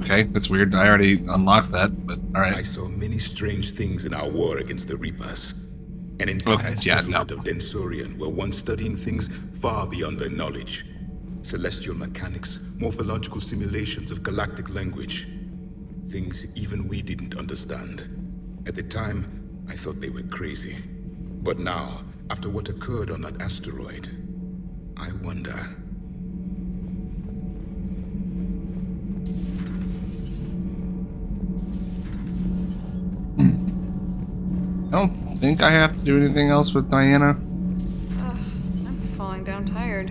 Okay, that's weird. I already unlocked that, but alright. I saw many strange things in our war against the Reapers. An entire settlement of Densorian were once studying things far beyond their knowledge. Celestial mechanics, morphological simulations of galactic language. Things even we didn't understand. At the time, I thought they were crazy. But now, after what occurred on that asteroid, I wonder... I don't think I have to do anything else with Diana. I'm falling down tired.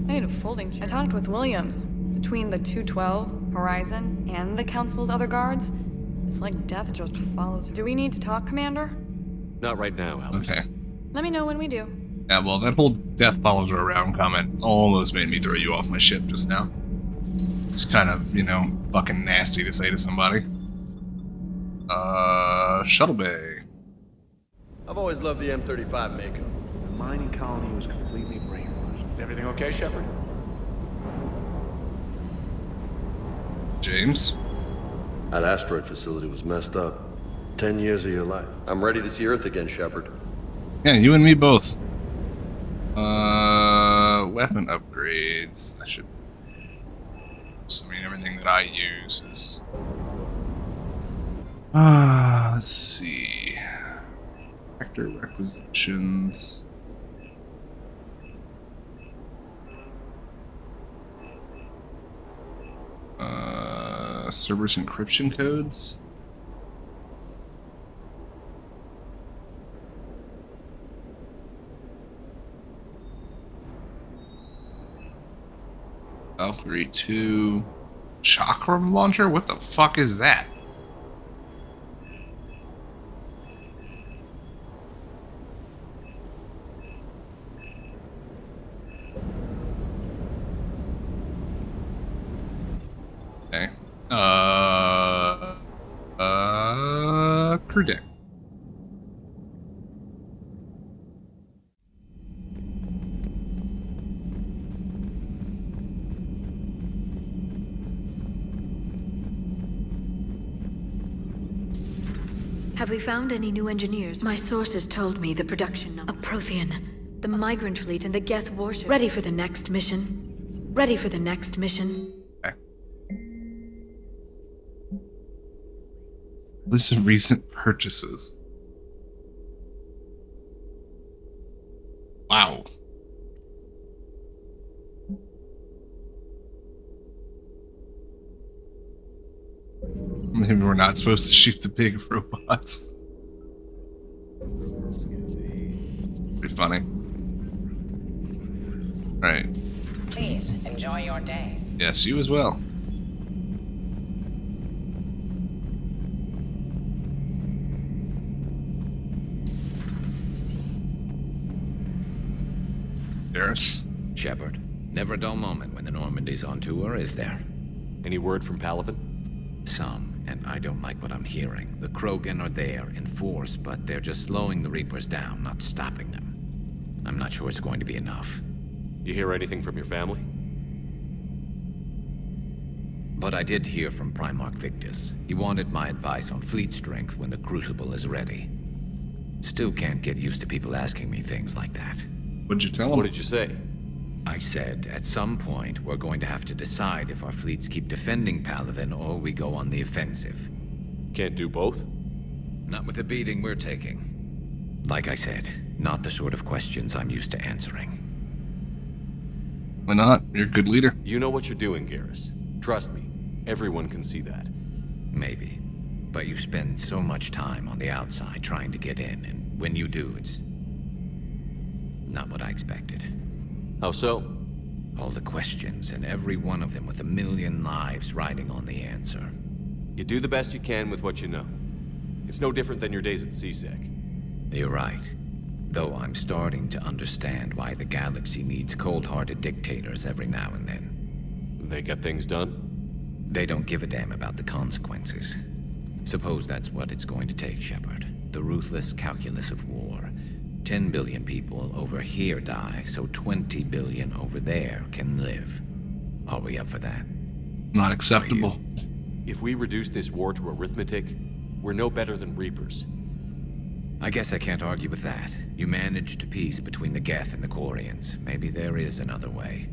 I need a folding chair. I talked with Williams. Between the 212, Horizon, and the Council's other guards, it's like death just follows. Do we need to talk, Commander? Not right now, Alex. Okay. Let me know when we do. Yeah, well, that whole death follows her around comment almost made me throw you off my ship just now. It's kind of, you know, fucking nasty to say to somebody. Shuttle Bay. I've always loved the M35 Mako. The mining colony was completely brainwashed. Is everything okay, Shepard? James? That asteroid facility was messed up. 10 years of your life. I'm ready to see Earth again, Shepard. Yeah, you and me both. Weapon upgrades. I should... I mean, everything that I use is... let's see... Actor requisitions... Cerberus encryption codes. Valkyrie 2. Chakram launcher? What the fuck is that? Okay. Crew deck. Have we found any new engineers? My sources told me the production number. A Prothean, the migrant fleet, and the Geth warship. Ready for the next mission. Ready for the next mission. Okay. List of recent purchases. Wow. Maybe we're not supposed to shoot the big robots. Pretty funny. Alright. Please, enjoy your day. Yes, you as well. Garrus? Shepard, never a dull moment when the Normandy's on tour, is there? Any word from Palaven? Some, and I don't like what I'm hearing. The Krogan are there in force, but they're just slowing the Reapers down, not stopping them. I'm not sure it's going to be enough. You hear anything from your family? But I did hear from Primarch Victus. He wanted my advice on fleet strength when the Crucible is ready. Still can't get used to people asking me things like that. What'd you tell him? What did you say? I said, at some point, we're going to have to decide if our fleets keep defending Palaven or we go on the offensive. Can't do both? Not with the beating we're taking. Like I said, not the sort of questions I'm used to answering. Why not? You're a good leader. You know what you're doing, Garrus. Trust me, everyone can see that. Maybe. But you spend so much time on the outside trying to get in, and when you do, it's not what I expected. How so? All the questions, and every one of them with 1 million lives riding on the answer. You do the best you can with what you know. It's no different than your days at CSEC. You're right. Though I'm starting to understand why the galaxy needs cold-hearted dictators every now and then. They get things done? They don't give a damn about the consequences. Suppose that's what it's going to take, Shepard. The ruthless calculus of war. 10 billion people over here die, so 20 billion over there can live. Are we up for that? Not acceptable. If we reduce this war to arithmetic, we're no better than Reapers. I guess I can't argue with that. You managed peace between the Geth and the Quarians. Maybe there is another way.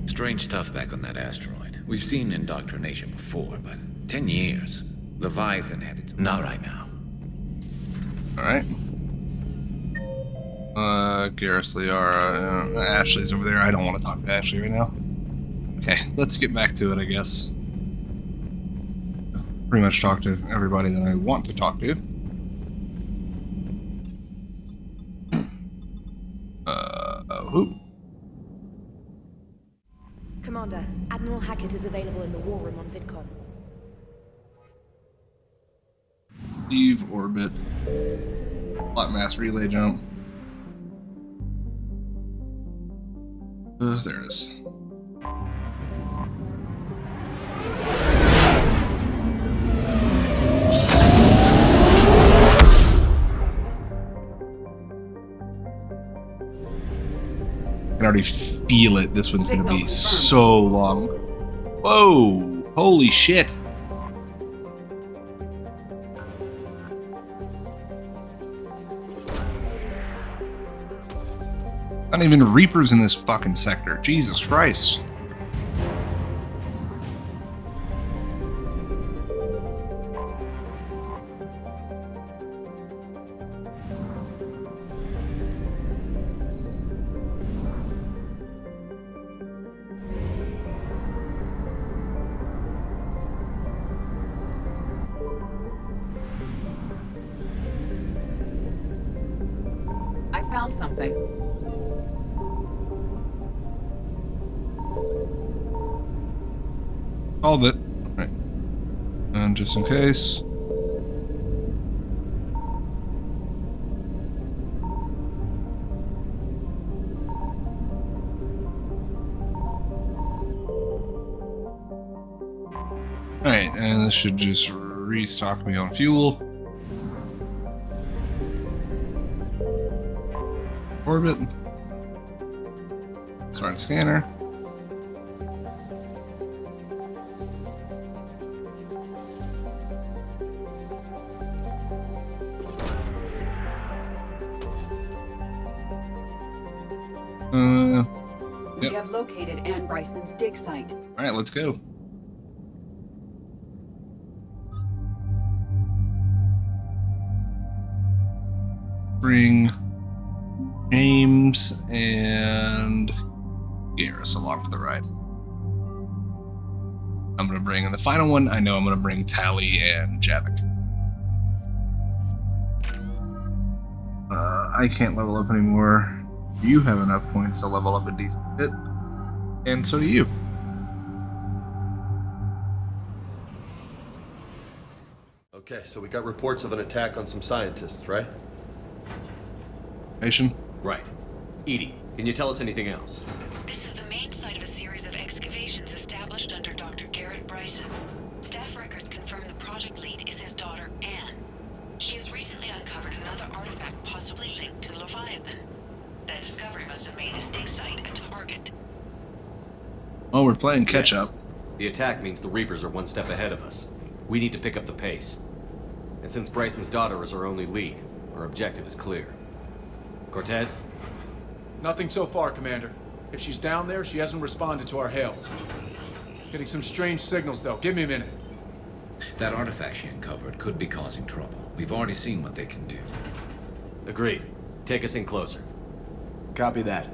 Strange stuff back on that asteroid. We've seen indoctrination before, but 10 years. Leviathan had its... Not right now. Alright. Garrus, Liara, Ashley's over there. I don't want to talk to Ashley right now. Okay, let's get back to it, I guess. Pretty much talk to everybody that I want to talk to. Who? Commander, Admiral Hackett is available in the war room on VidCon. Leave orbit. Plot mass relay jump. There it is. I can already feel it. This one's gonna be so long. Whoa! Holy shit! Not even Reapers in this fucking sector. Jesus Christ. found something. Called it. Right. And just in case. Alright, and this should just restock me on fuel. Orbit. Smart scanner. We have located Anne Bryson's dig site. Alright, let's go. Bring James and Garrus along for the ride. I'm going to bring in the final one. I know I'm going to bring Tally and Javik. I can't level up anymore. You have enough points to level up a decent bit. And so do you. Okay, so we got reports of an attack on some scientists, right? Right. Edie, can you tell us anything else? This is the main site of a series of excavations established under Dr. Garrett Bryson. Staff records confirm the project lead is his daughter, Anne. She has recently uncovered another artifact possibly linked to Leviathan. That discovery must have made this dig site a target. Well, we're playing catch-up. The attack means the Reapers are one step ahead of us. We need to pick up the pace. And since Bryson's daughter is our only lead, our objective is clear. Cortez? Nothing so far, Commander. If she's down there, she hasn't responded to our hails. Getting some strange signals, though. Give me a minute. That artifact she uncovered could be causing trouble. We've already seen what they can do. Agreed. Take us in closer. Copy that.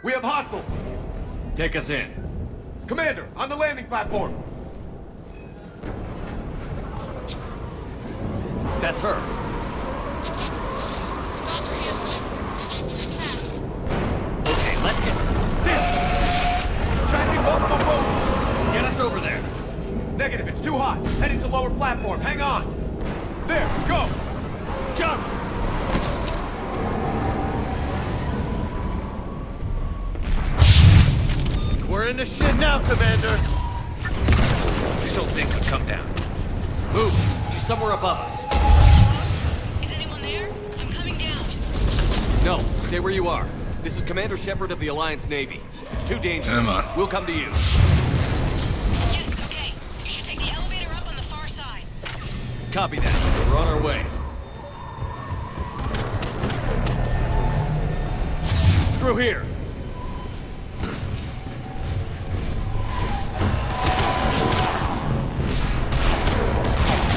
We have hostiles! Take us in. Commander, on the landing platform! That's her. Okay, let's get this! Tracking multiple boats! Get us over there. Negative, it's too hot. Heading to lower platform. Hang on. There, go! Jump! We're in the shit now, Commander! This whole thing could come down. Move! She's somewhere above us. Is anyone there? I'm coming down. No, stay where you are. This is Commander Shepard of the Alliance Navy. It's too dangerous. We'll come to you. Yes, okay. You should take the elevator up on the far side. Copy that. We're on our way. Through here.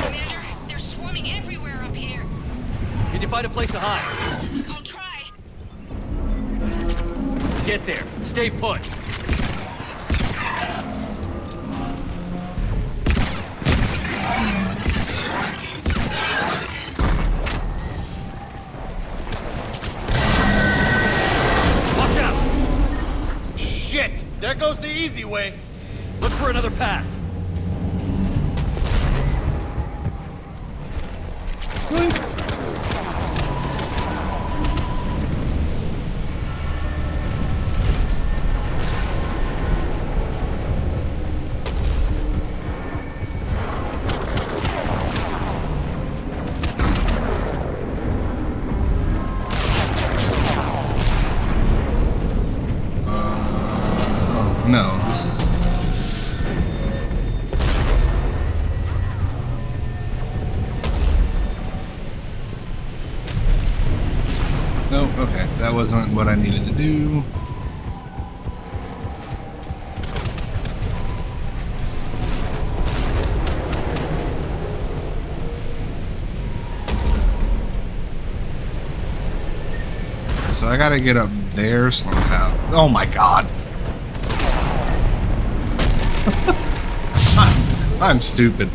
Commander, they're swarming everywhere up here. Can you find a place to hide? I'll try. Get there. Stay put. Watch out! Shit! There goes the easy way! Look for another path. No, this is... No, okay, that wasn't what I needed to do. So I gotta get up there somehow. Oh my god. I'm stupid.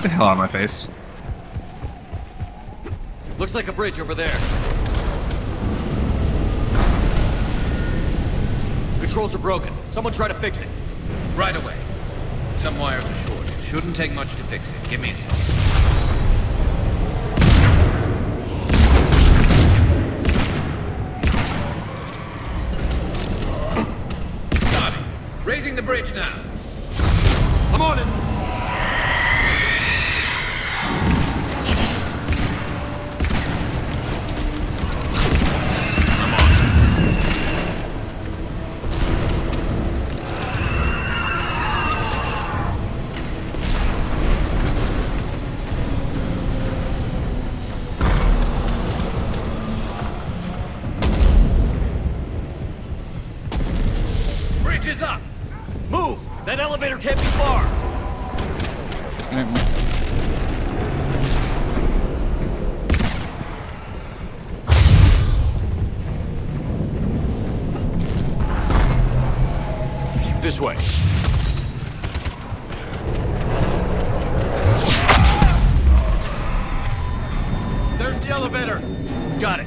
Get the hell out of my face. Looks like a bridge over there. Controls are broken. Someone try to fix it. Right away. Some wires are short. Shouldn't take much to fix it. Give me a sec. Got it. Raising the bridge now. I'm on it. Bridge is up. Move! That elevator can't be far. This way. There's the elevator. Got it.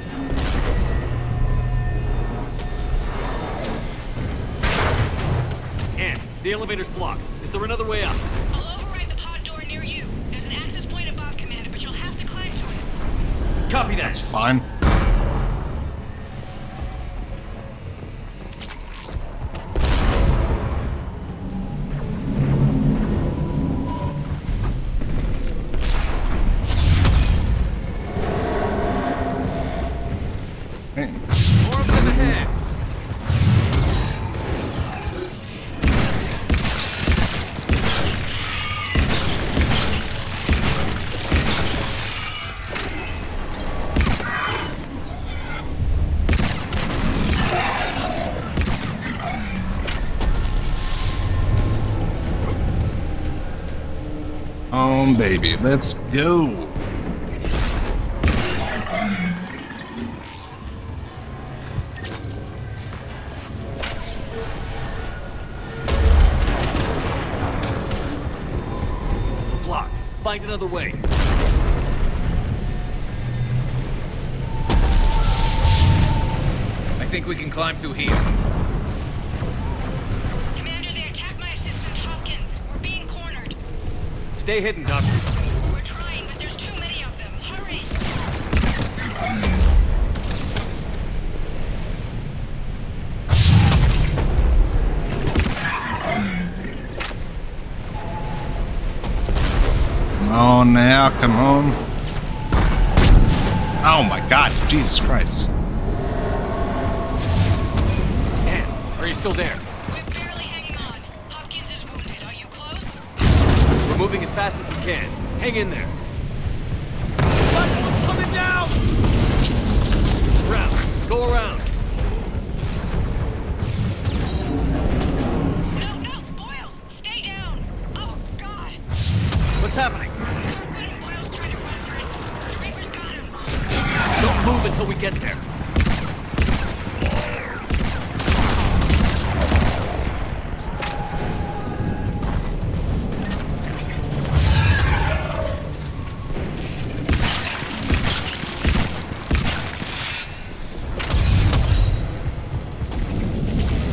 Ann, the elevator's blocked. Is there another way up? I'll override the pod door near you. There's an access point above, Commander, but you'll have to climb to it. Copy that. That's fine. Hey. More of them ahead. Baby, let's go. Blocked. Find another way. I think we can climb through here. Commander, they attacked my assistant, Hopkins. We're being cornered. Stay hidden, Doctor. We're trying, but there's too many of them. Hurry! Come on now, come on. Oh my god, Jesus Christ. Ann, are you still there? We're barely hanging on. Hopkins is wounded. Are you close? We're moving as fast as we can. Hang in there. Platform's coming down! Around. Go around. No, Boyles, stay down. Oh, God. What's happening? Kirkwood and Boyles tried to run for it. The Reapers got him. Don't move until we get there.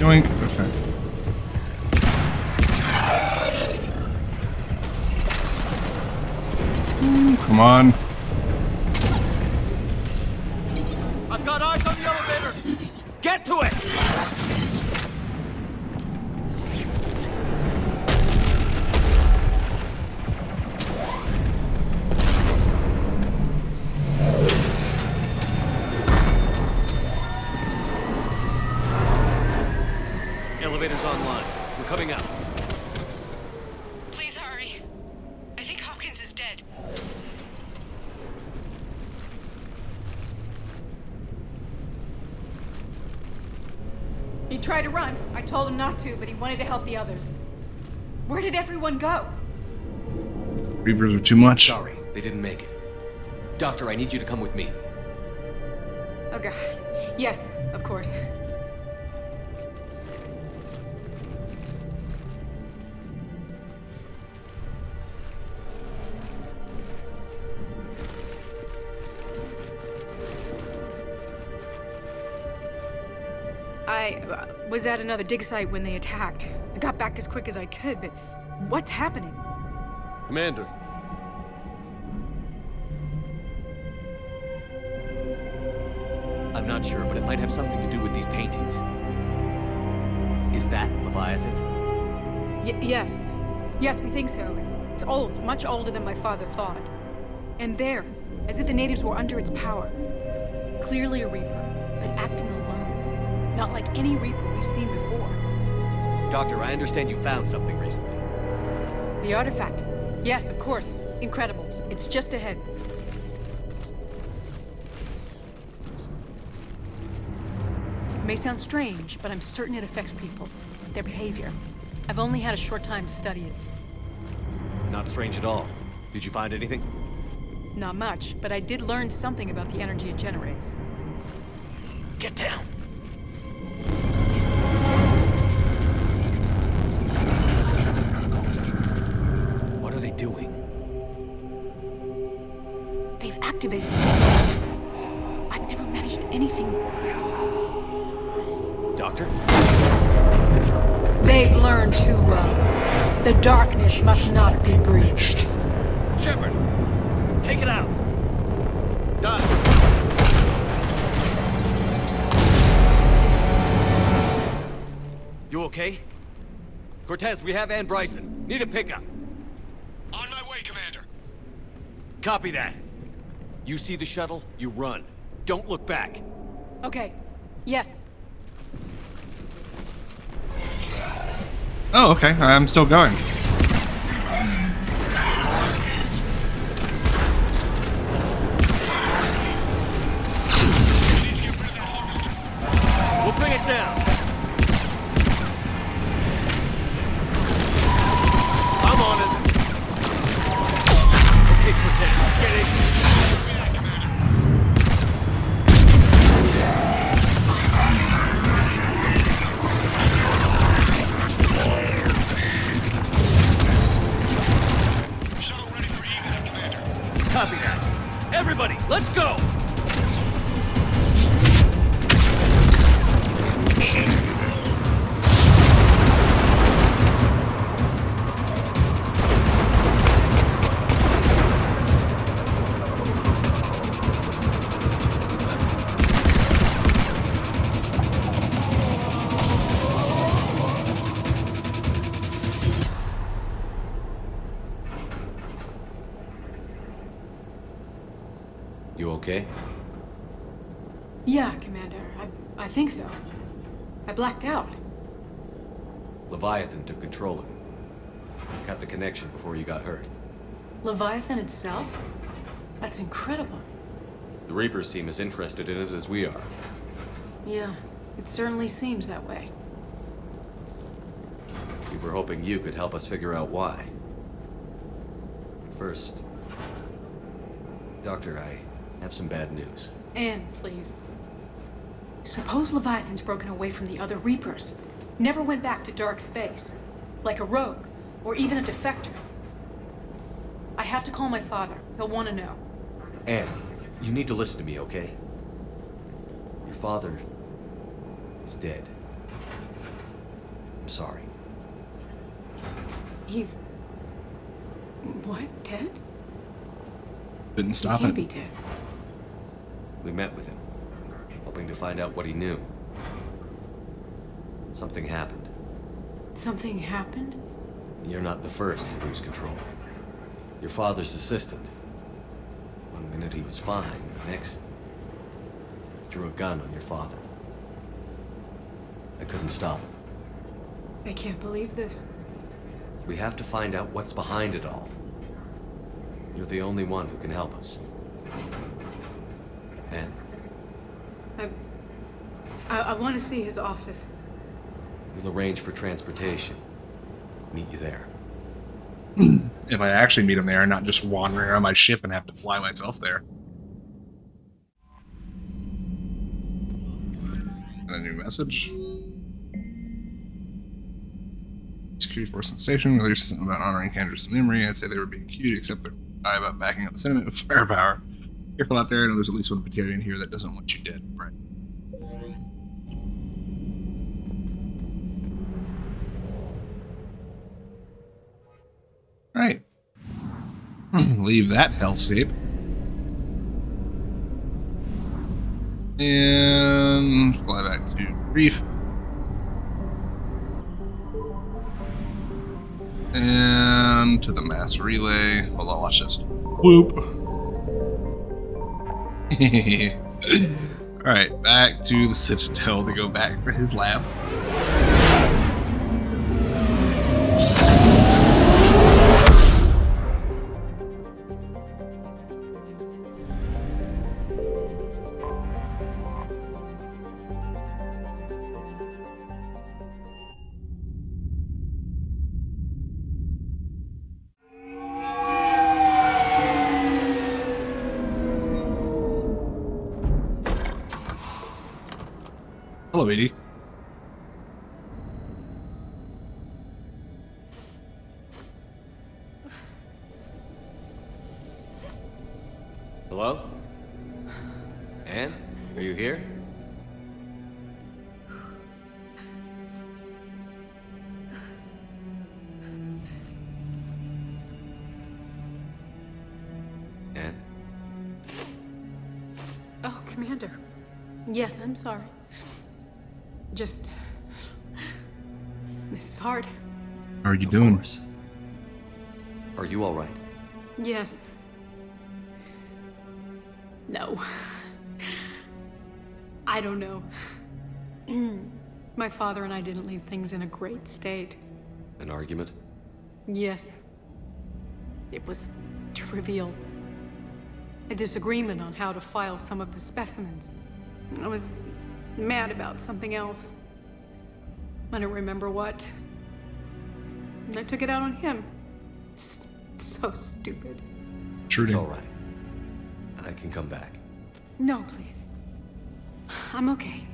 Yoink. Okay. Come on. I've got eyes on the elevator. Get to it! Elevator's online. We're coming up. Please hurry. I think Hopkins is dead. He tried to run. I told him not to, but he wanted to help the others. Where did everyone go? Reapers are too much. Sorry, they didn't make it. Doctor, I need you to come with me. Oh god. Yes, of course. I was at another dig site when they attacked. I got back as quick as I could, but what's happening? Commander. I'm not sure, but it might have something to do with these paintings. Is that Leviathan? Yes. Yes, we think so. It's old, much older than my father thought. And there, as if the natives were under its power. Clearly a Reaper, but acting alone. Not like any Reaper we've seen before. Doctor, I understand you found something recently. The artifact. Yes, of course. Incredible. It's just ahead. It may sound strange, but I'm certain it affects people. Their behavior. I've only had a short time to study it. Not strange at all. Did you find anything? Not much, but I did learn something about the energy it generates. Get down! What are they doing? They've activated it. I've never managed anything. Doctor? They've learned too well. The darkness must not be breached. Shepard! Take it out! Done! You okay? Cortez, we have Ann Bryson. Need a pickup. On my way, Commander. Copy that. You see the shuttle, you run. Don't look back. Okay. Yes. Oh, okay. I'm still going. We'll bring it down. I'm on it. Okay, Cortez, get in. Copy that. Everybody, let's go! You okay? Yeah, Commander. I think so. I blacked out. Leviathan took control of him. Cut the connection before you got hurt. Leviathan itself? That's incredible. The Reapers seem as interested in it as we are. Yeah, it certainly seems that way. We were hoping you could help us figure out why. First, Doctor, I have some bad news. Anne, please. Suppose Leviathan's broken away from the other Reapers. Never went back to dark space. Like a rogue, or even a defector. I have to call my father. He'll want to know. Anne, you need to listen to me, okay? Your father is dead. I'm sorry. He's... what? Dead? Didn't stop He can't it. be dead. We met with him, hoping to find out what he knew. Something happened. Something happened? You're not the first to lose control. Your father's assistant. One minute he was fine, the next... drew a gun on your father. I couldn't stop him. I can't believe this. We have to find out what's behind it all. You're the only one who can help us. Anne? I want to see his office. We'll arrange for transportation. Meet you there. If I actually meet him there and not just wandering around my ship and have to fly myself there. And a new message. Security force on station. Released something about honoring Candra's memory. I'd say they were being cute, except they're shy about backing up the sentiment with firepower. Careful out there. I know there's at least one battalion here that doesn't want you dead, right? Leave that hellscape. And fly back to Reef. And to the mass relay. Hold on, watch this. Whoop. Alright, back to the Citadel to go back to his lab. Hello, Edie. Hello? Anne? Are you here? Anne? Oh, Commander. Yes, I'm sorry. Just... This is hard. How are you doing? Course. Are you all right? Yes. No. I don't know. My father and I didn't leave things in a great state. An argument? Yes. It was trivial. A disagreement on how to file some of the specimens. I was mad about something else. I don't remember what. And I took it out on him. So stupid. It's all right. I can come back. No, please. I'm okay.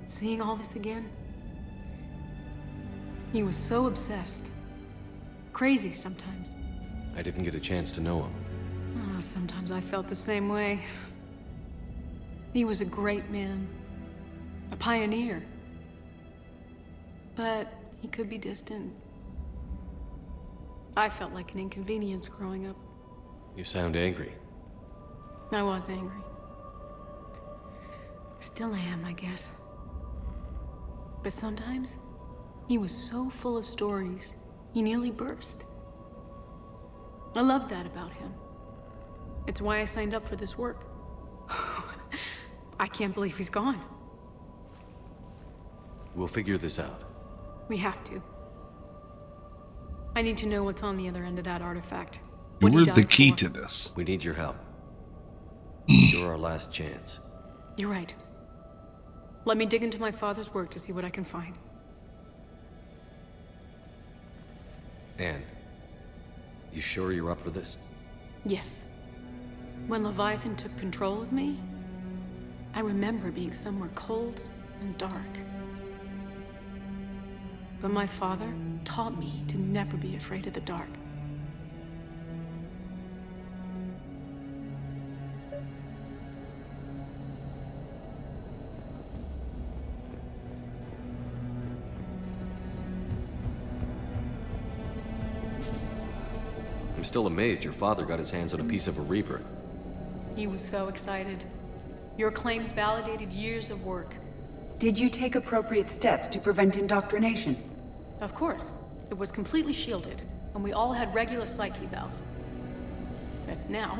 Seeing all this again? He was so obsessed. Crazy sometimes. I didn't get a chance to know him. Oh, sometimes I felt the same way. He was a great man. A pioneer. But he could be distant. I felt like an inconvenience growing up. You sound angry. I was angry. Still am, I guess. But sometimes, he was so full of stories, he nearly burst. I loved that about him. It's why I signed up for this work. I can't believe he's gone. We'll figure this out. We have to. I need to know what's on the other end of that artifact. You What he were the died key for. to this. We need your help. You're our last chance. You're right. Let me dig into my father's work to see what I can find. Anne, you sure you're up for this? Yes. When Leviathan took control of me, I remember being somewhere cold and dark. But my father taught me to never be afraid of the dark. I'm still amazed your father got his hands on a piece of a Reaper. He was so excited. Your claims validated years of work. Did you take appropriate steps to prevent indoctrination? Of course. It was completely shielded, and we all had regular psych evals. But now,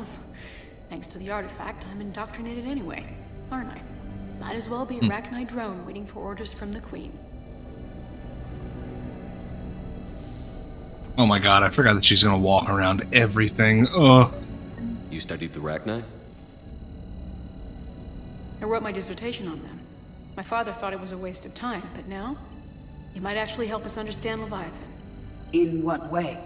thanks to the artifact, I'm indoctrinated anyway, aren't I? Might as well be a Rachni drone waiting for orders from the Queen. Oh my god, I forgot that she's gonna walk around everything. Ugh. You studied the Rachni? I wrote my dissertation on them. My father thought it was a waste of time, but now, it might actually help us understand Leviathan. In what way?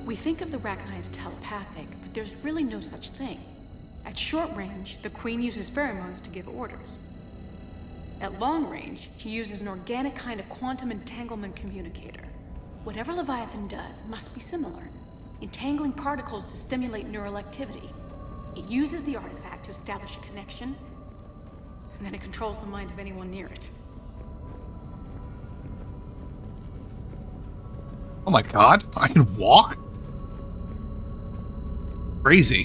We think of the Rachni as telepathic, but there's really no such thing. At short range, the Queen uses pheromones to give orders. At long range, she uses an organic kind of quantum entanglement communicator. Whatever Leviathan does must be similar, entangling particles to stimulate neural activity. It uses the artifact to establish a connection, and then it controls the mind of anyone near it. Oh my god, I can walk? Crazy.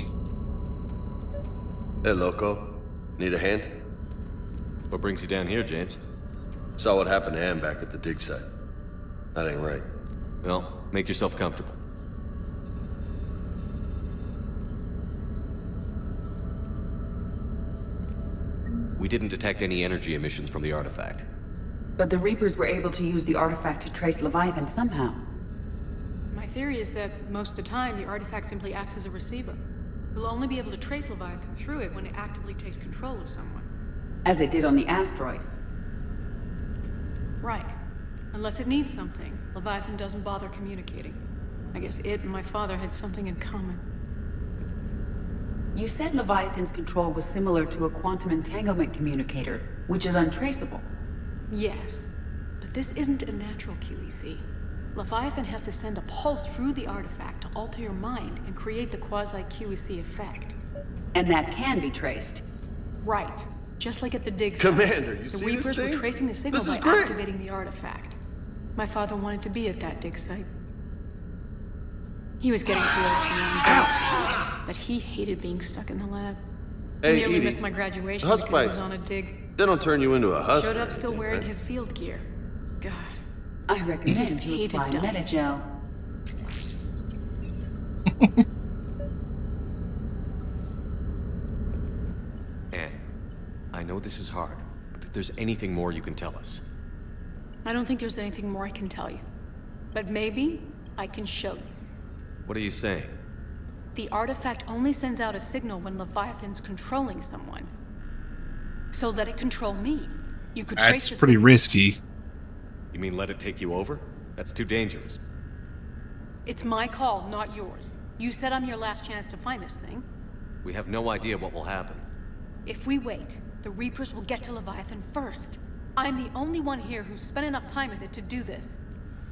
Hey, Loco. Need a hand? What brings you down here, James? Saw what happened to Ann back at the dig site. That ain't right. Well, make yourself comfortable. We didn't detect any energy emissions from the artifact. But the Reapers were able to use the artifact to trace Leviathan somehow. My theory is that most of the time, the artifact simply acts as a receiver. We'll only be able to trace Leviathan through it when it actively takes control of someone. As it did on the asteroid. Right. Unless it needs something, Leviathan doesn't bother communicating. I guess it and my father had something in common. You said Leviathan's control was similar to a quantum entanglement communicator, which is untraceable. Yes, but this isn't a natural QEC. Leviathan has to send a pulse through the artifact to alter your mind and create the quasi-QEC effect. And that can be traced. Right. Just like at the dig site. Commander, you the see Reapers this thing? were tracing the signal This is by great. activating the artifact. My father wanted to be at that dig site. He was getting too old for young, but he hated being stuck in the lab. Hey, He nearly Edie, missed my graduation husk because he bites. was on a dig. They don't turn you into a husk. Showed or up still anything, wearing right? his field gear. God. I recommend you Hated apply dying. Metagel. Anne, I know this is hard, but if there's anything more you can tell us. I don't think there's anything more I can tell you. But maybe I can show you. What are you saying? The artifact only sends out a signal when Leviathan's controlling someone. So let it control me. You could trace That's the pretty signal. risky. You mean let it take you over? That's too dangerous. It's my call, not yours. You said I'm your last chance to find this thing. We have no idea what will happen. If we wait, the Reapers will get to Leviathan first. I'm the only one here who's spent enough time with it to do this.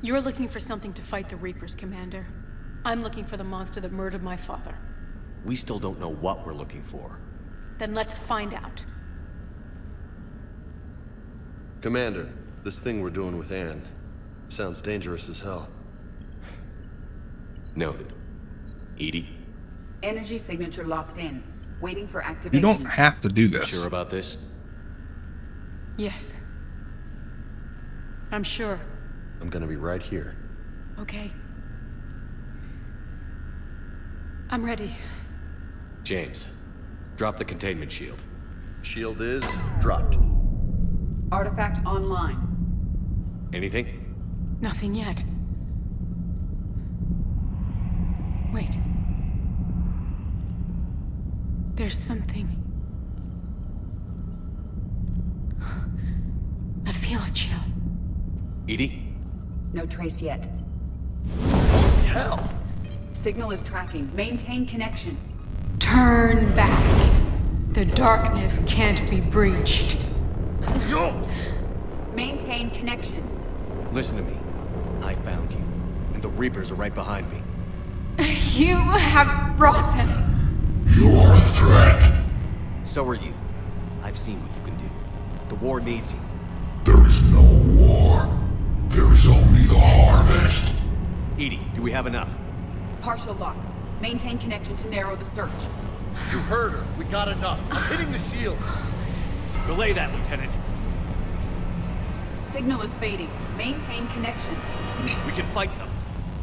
You're looking for something to fight the Reapers, Commander. I'm looking for the monster that murdered my father. We still don't know what we're looking for. Then let's find out. Commander, this thing we're doing with Ann sounds dangerous as hell. Noted. Edie? Energy signature locked in. Waiting for You activation. don't have to do this. Sure about this? Yes. I'm sure. I'm gonna be right here. Okay. I'm ready. James, drop the containment shield. Shield is dropped. Artifact online. Anything? Nothing yet. Wait. There's something. I feel a chill. Edie? No trace yet. Hell! Signal is tracking. Maintain connection. Turn back. The darkness can't be breached. Maintain connection. Listen to me. I found you, and the Reapers are right behind me. You have brought them. You're a threat. So are you. I've seen what you can do. The war needs you. There is no war. There is only the harvest. Edie, do we have enough? Partial lock. Maintain connection to narrow the search. You heard her. We got enough. I'm hitting the shield. Relay that, Lieutenant. Signal is fading. Maintain connection. We can fight them.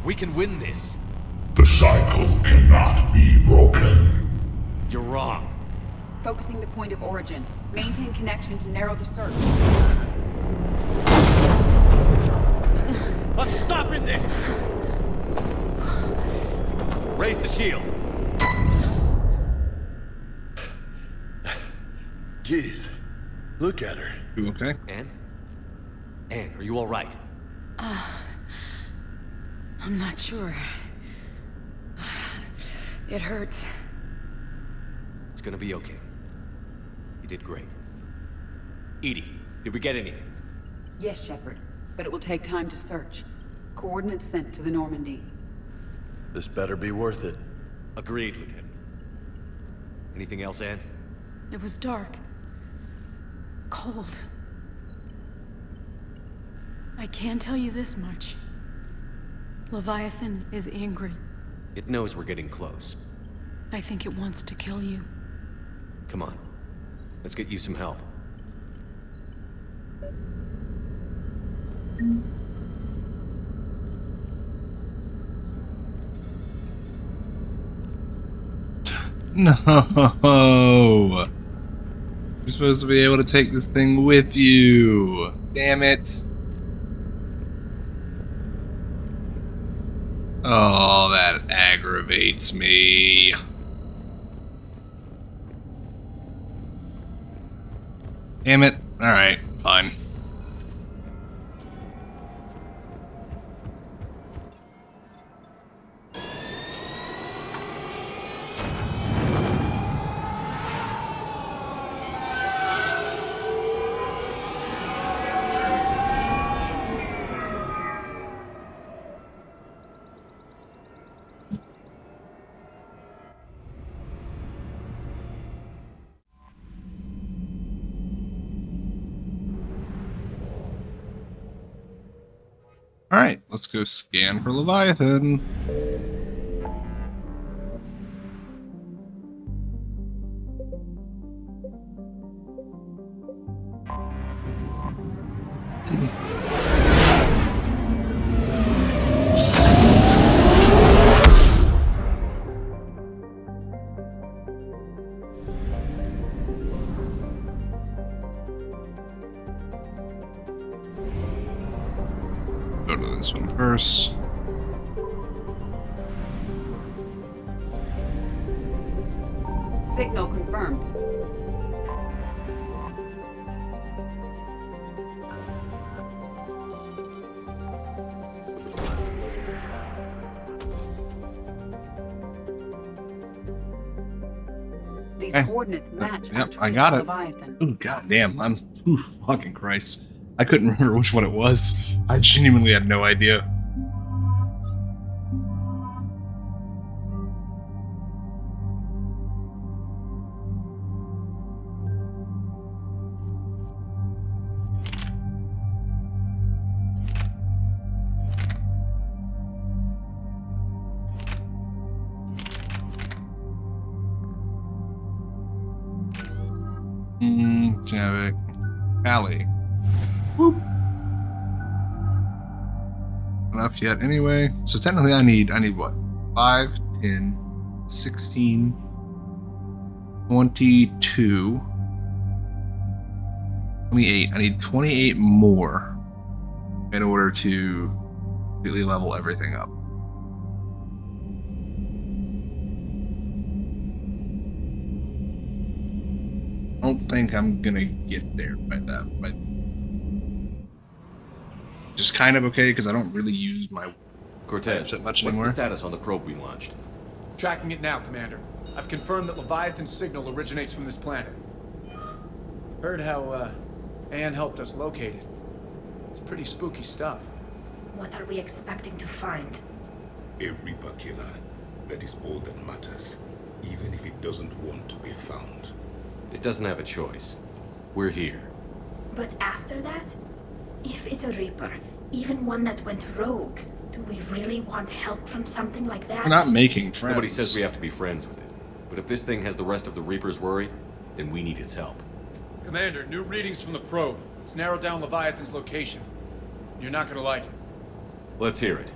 We can win this. The cycle cannot be broken. You're wrong. Focusing the point of origin. Maintain connection to narrow the search. I'm stopping this! Raise the shield. Jeez. Look at her. You okay? Anne? Anne, are you all right? I'm not sure. It hurts. It's gonna be okay. You did great. Edie, did we get anything? Yes, Shepard. But it will take time to search. Coordinates sent to the Normandy. This better be worth it. Agreed, Lieutenant. Anything else, Anne? It was dark. Cold. I can tell you this much. Leviathan is angry. It knows we're getting close. I think it wants to kill you. Come on. Let's get you some help. No! You're supposed to be able to take this thing with you. Damn it. Oh, that aggravates me. Damn it. Alright, fine. Alright, let's go scan for Leviathan. Go to this one first. Signal confirmed. These coordinates match. Yep, I got it. Ooh, goddamn! Ooh, fucking Christ! I couldn't remember which one it was. I genuinely had no idea. Javik. Allie. Whoop. Enough yet anyway. So technically I need what? 5, 10, 16, 22, 28. I need 28 more in order to completely level everything up. I don't think I'm gonna get there by that, but just kind of okay because I don't really use my Cortez, much what's anymore. the status on the probe we launched? Tracking it now, Commander. I've confirmed that Leviathan's signal originates from this planet. Heard how Anne helped us locate it. It's pretty spooky stuff. What are we expecting to find? A Reaper killer. That is all that matters. Even if it doesn't want to be found. It doesn't have a choice. We're here. But after that? If it's a Reaper, even one that went rogue, do we really want help from something like that? We're not making friends. Nobody says we have to be friends with it. But if this thing has the rest of the Reapers worried, then we need its help. Commander, new readings from the probe. It's narrowed down Leviathan's location. You're not gonna like it. Let's hear it.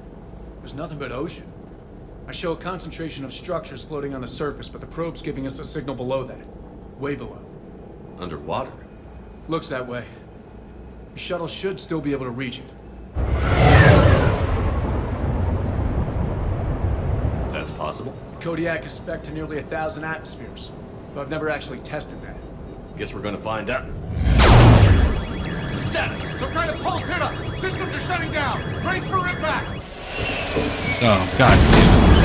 There's nothing but ocean. I show a concentration of structures floating on the surface, but the probe's giving us a signal below that. Way below. Underwater? Looks that way. The shuttle should still be able to reach it. That's possible. Kodiak is spec'd to nearly 1,000 atmospheres, but I've never actually tested that. Guess we're gonna find out. Status! Some kind of pulse hit us! Systems are shutting down! Brace for impact! Oh, god damn.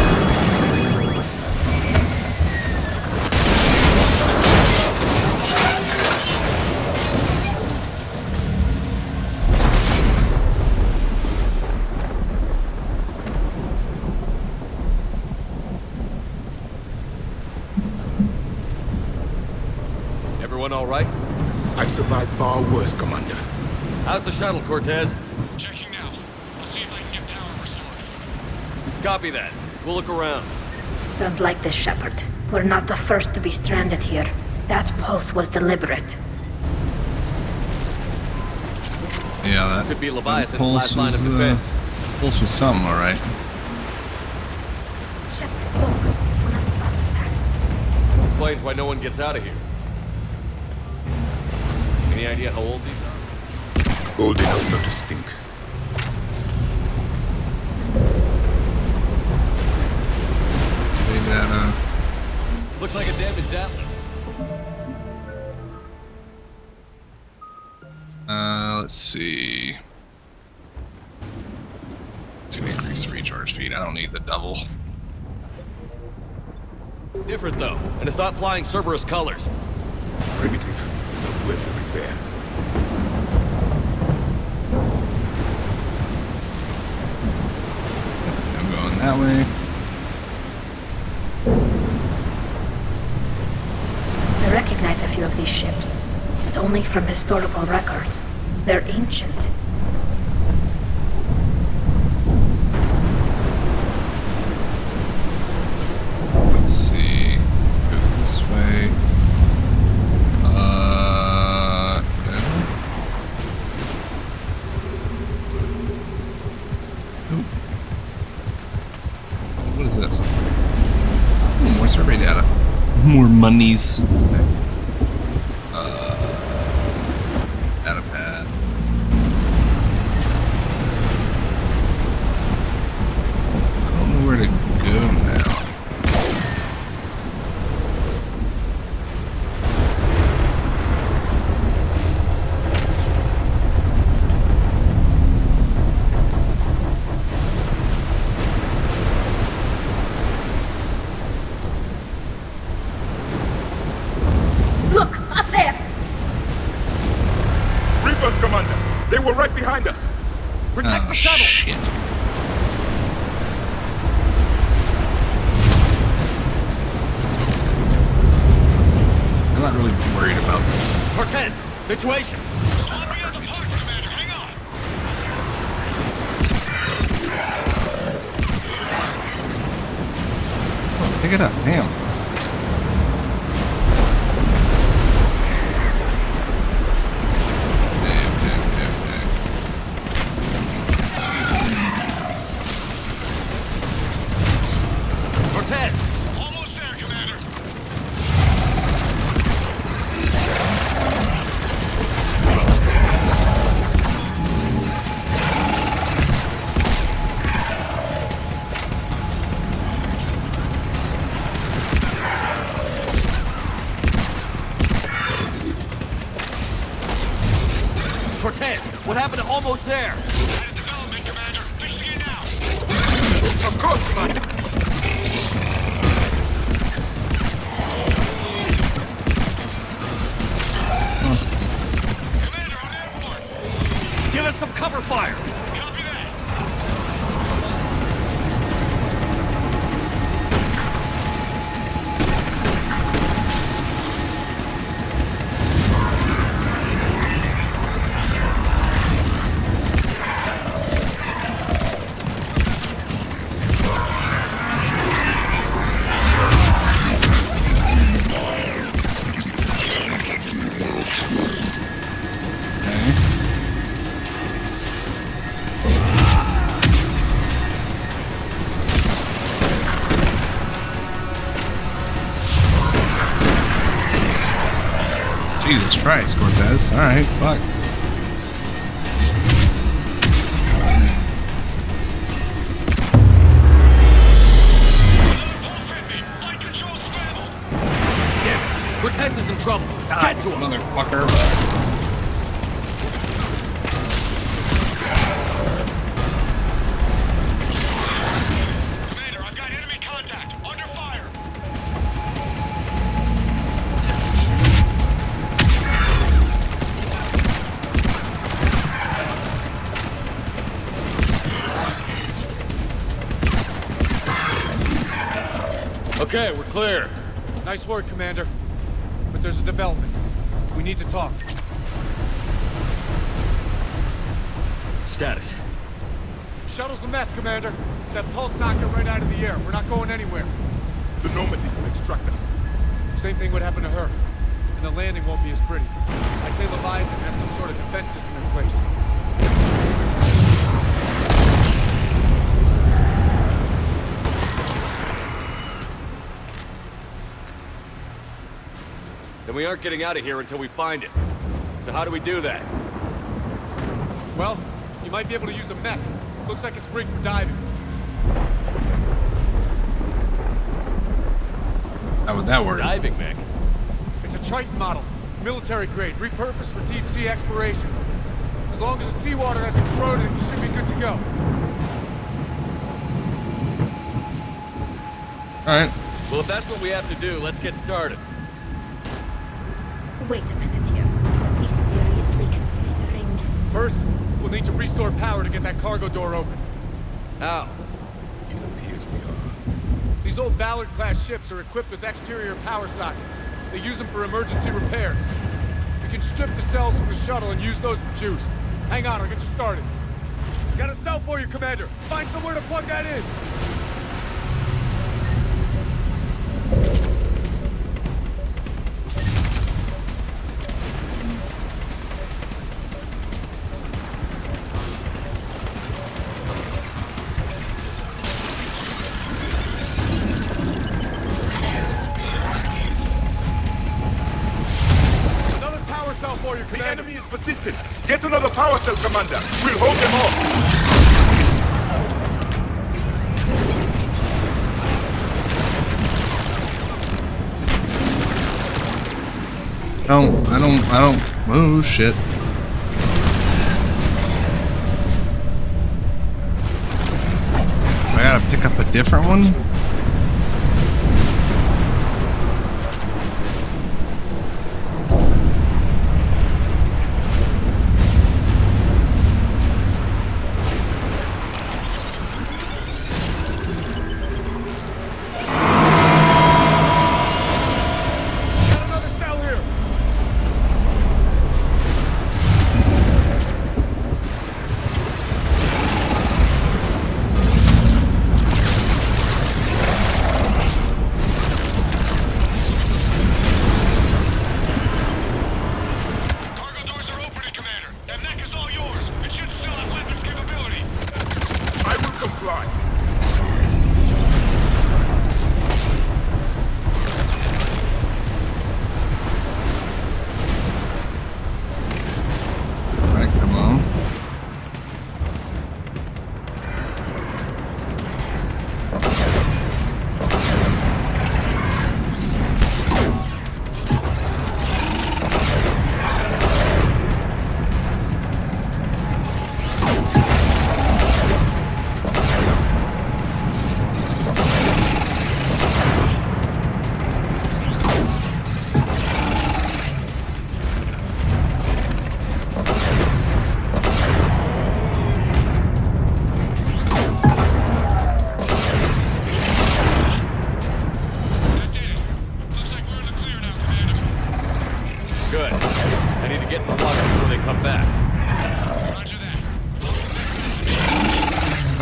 Everyone all right? I've survived far worse, Commander. How's the shuttle, Cortez? Checking now. I'll see if I can get power restored. Copy that. We'll look around. Don't like this, Shepard. We're not the first to be stranded here. That pulse was deliberate. Yeah, that could be Leviathan's pulse last line of defense. Pulse was something, all right. Explains why no one gets out of here. Any idea how old these are? Old enough not to stink. Looks like a damaged Atlas. Let's see. It's gonna increase the recharge speed. I don't need the double. Different though, and it's not flying Cerberus colors. Primitive. No weapon repair. I'm going that way. I recognize a few of these ships, but only from historical records. They're ancient. Let's see. Go this way. No. Ooh. What is this? Ooh, more survey data. More monies. Data pad. I don't know where to go now. Look, up there! Reapers, Commander! They were right behind us! Protect the shuttle! Shit. I'm not really worried about that. Cortez, situation! Swapping out the parts, Commander. Hang on. Pick it up, damn. Cortez! Almost there, Commander. Cortez, what happened to almost there? Had a development, Commander. Fixing it now. Of course, Commander! Commander, on airborne. Give us some cover fire! Copy that. Jesus Christ, Cortez. Alright, fuck. Cortez is in trouble. Get to him. Motherfucker. Commander, I've got enemy contact. Under fire. Okay, we're clear. Nice work, Commander. But there's a development. We need to talk. Status. Shuttle's a mess, Commander. That pulse knocked it right out of the air. We're not going anywhere. The Normandy will extract us. Same thing would happen to her. And the landing won't be as pretty. I'd say Leviathan has some sort of defense system in place. Then we aren't getting out of here until we find it. So how do we do that? Well, you might be able to use a mech. Looks like it's rigged for diving. How would that work? Diving mech? It's a Triton model. Military grade, repurposed for deep sea exploration. As long as the seawater hasn't corroded, it should be good to go. Alright. Well, if that's what we have to do, let's get started. Wait a minute here. Are we seriously considering... First, we'll need to restore power to get that cargo door open. How? It appears we are. These old Ballard-class ships are equipped with exterior power sockets. They use them for emergency repairs. We can strip the cells from the shuttle and use those for juice. Hang on, I'll get you started. Got a cell for you, Commander. Find somewhere to plug that in. The enemy is persistent. Get another power cell, Commander. We'll hold them off. I don't. Oh, shit. I gotta pick up a different one?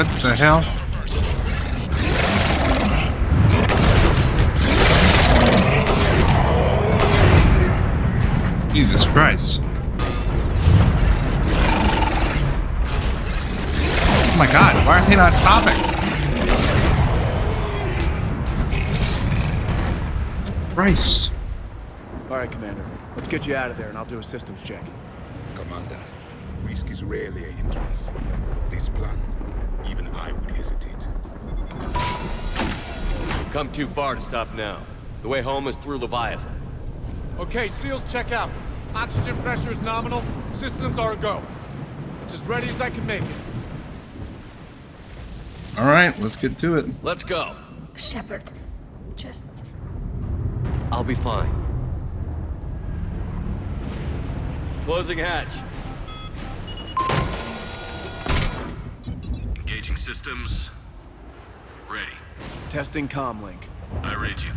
What the hell? Jesus Christ. Oh my God, why are they not stopping? Christ. All right, Commander. Let's get you out of there and I'll do a systems check. Commander, risk is rarely a hindrance. But this plan, even I would hesitate. We've come too far to stop now. The way home is through Leviathan. Okay, SEALs check out. Oxygen pressure is nominal. Systems are a go. It's as ready as I can make it. All right, let's get to it. Let's go. Shepard, just... I'll be fine. Closing hatch. Engaging systems. Ready. Testing comlink. I read you.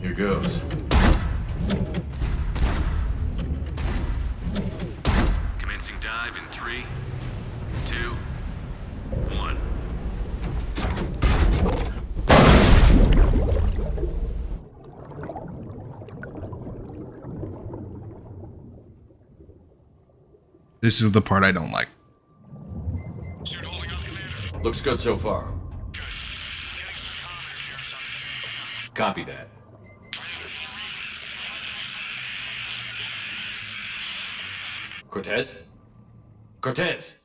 Here goes. Commencing dive in 3, 2, 1. This is the part I don't like. Looks good so far. Copy that. Cortez? Cortez!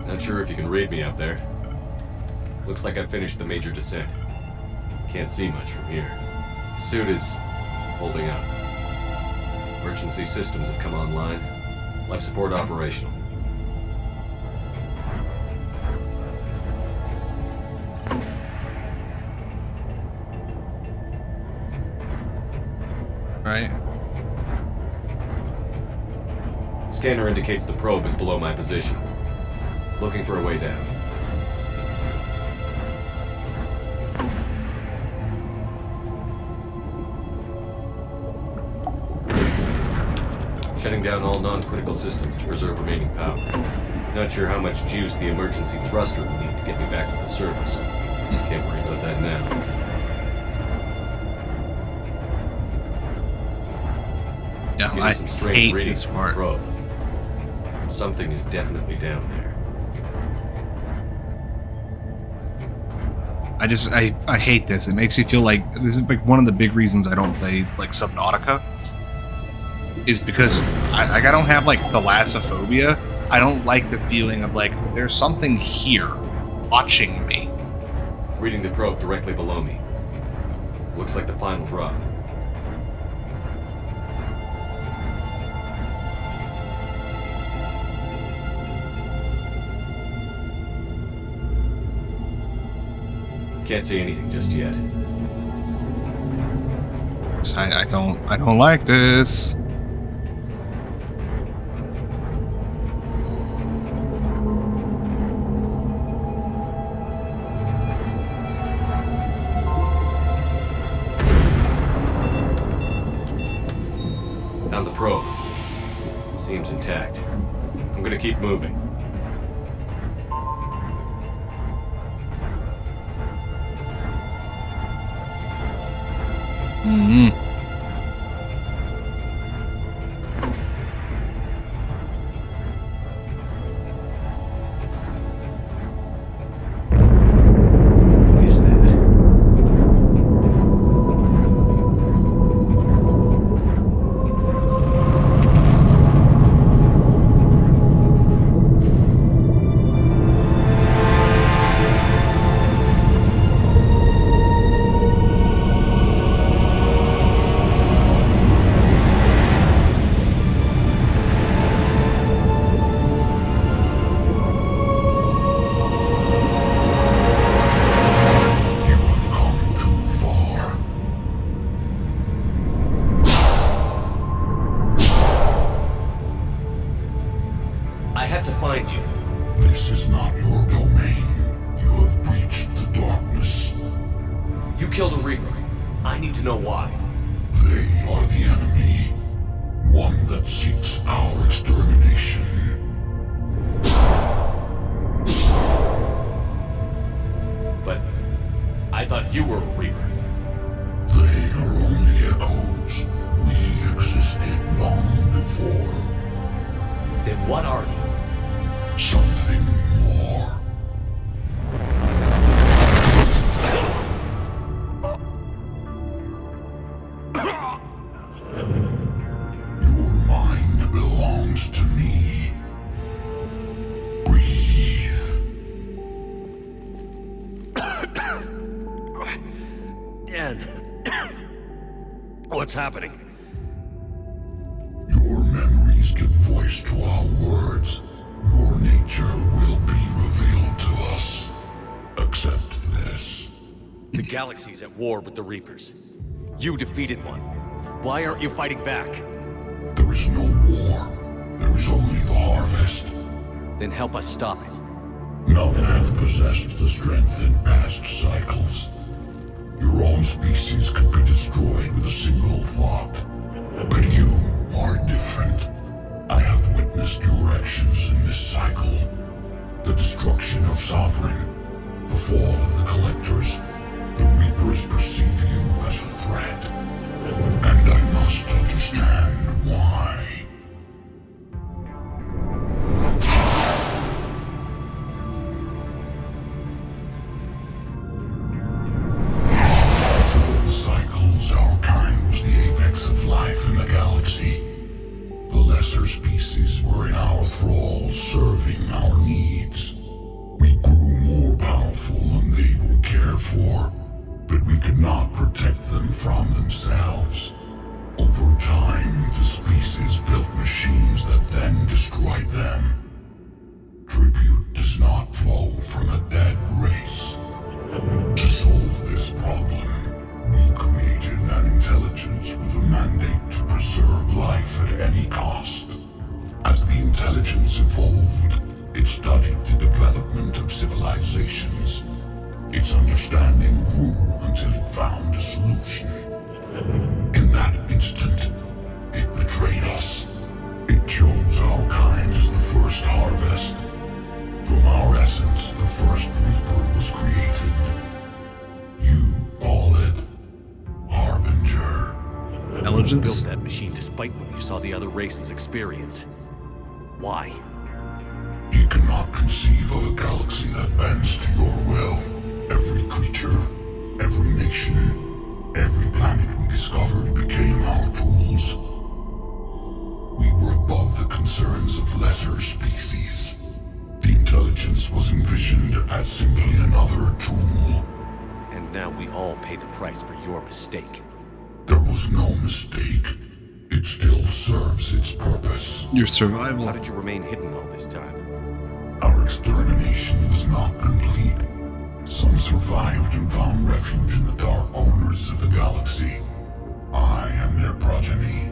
Not sure if you can read me up there. Looks like I finished the major descent. Can't see much from here. Suit is holding up. Emergency systems have come online. Life support operational. Right. Scanner indicates the probe is below my position. Looking for a way down. Shutting down all non-critical systems to preserve remaining power. Not sure how much juice the emergency thruster will need to get me back to the surface. Can't worry about that now. Yeah, Getting I some strange hate readings this from the part. probe. Something is definitely down there. I hate this. It makes me feel like this is like one of the big reasons I don't play like Subnautica is because I don't have like thalassophobia. I don't like the feeling of like there's something here watching me. Reading the probe directly below me. Looks like the final drop. Can't see anything just yet. I don't like this. Found the probe. Seems intact. I'm gonna keep moving. Mm-hmm. What is that? I had to find you. This is not your domain. You have breached the darkness. You killed a Reaper. I need to know why. They are the enemy. One that seeks our extermination. But I thought you were a Reaper. They are only echoes. We existed long before. Then what are you? Something more. Dan, what's happening? Your memories give voice to our words. Your nature will be revealed to us. Accept this. The galaxy's at war with the Reapers. You defeated one. Why aren't you fighting back? There is no war. There is only the harvest. Then help us stop it. None have possessed the strength in past cycles. Your own species could be destroyed with a single thought. But you are different. I have witnessed your actions in this cycle. The destruction of Sovereign, the fall of the Collectors. The Reapers perceive you as a threat. And I must understand why. Before the cycles, our kind was the apex of life in the galaxy. The lesser species were in our thrall, serving our needs. We grew more powerful and they were cared for, but we could not protect them from themselves. Over time, the species built machines that then destroyed them. Tribute does not flow from a dead race. To solve this problem, we created an intelligence with a mandate to preserve life at any cost. As the intelligence evolved, it studied the development of civilizations. Its understanding grew until it found a solution. In that instant, it betrayed us. It chose our kind as the first harvest. From our essence, the first Reaper was created. You call it Harbinger. Intelligence? You built that machine despite what you saw the other races experience. Why? You cannot conceive of a galaxy that bends to your will. Every creature, every nation, every planet we discovered became our tools. We were above the concerns of lesser species. The intelligence was envisioned as simply another tool. And now we all pay the price for your mistake. There was no mistake. It still serves its purpose. Your survival. How did you remain hidden all this time? Our extermination was not complete. Some survived and found refuge in the dark corners of the galaxy. I am their progeny.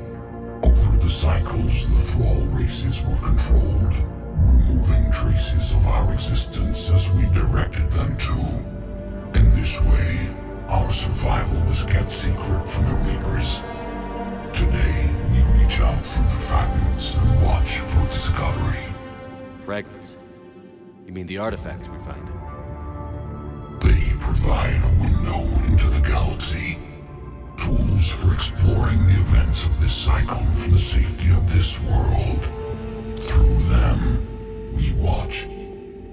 Over the cycles, the thrall races were controlled, removing traces of our existence as we directed them to. In this way, our survival was kept secret from the Reapers. Today, we reach out through the fragments and watch for discovery. Fragments? You mean the artifacts we find? They provide a window into the galaxy. Tools for exploring the events of this cycle from the safety of this world. Through them, we watch,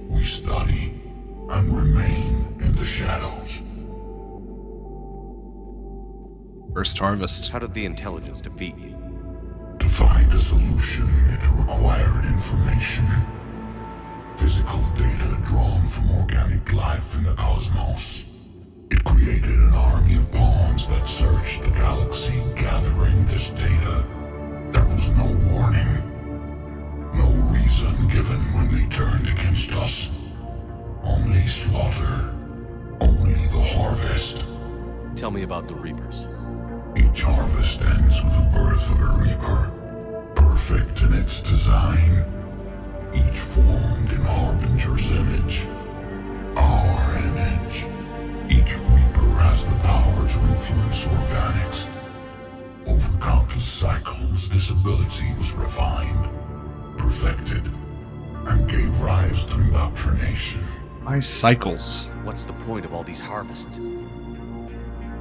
we study, and remain in the shadows. First harvest. How did the intelligence defeat you? To find a solution, it required information. Physical data drawn from organic life in the cosmos. It created an army of pawns that searched the galaxy, gathering this data. There was no warning. No reason given when they turned against us. Only slaughter. Only the harvest. Tell me about the Reapers. Each harvest ends with the birth of a Reaper, perfect in its design, each formed in Harbinger's image, our image. Each Reaper has the power to influence organics. Over countless cycles, this ability was refined, perfected, and gave rise to indoctrination. Why cycles? What's the point of all these harvests?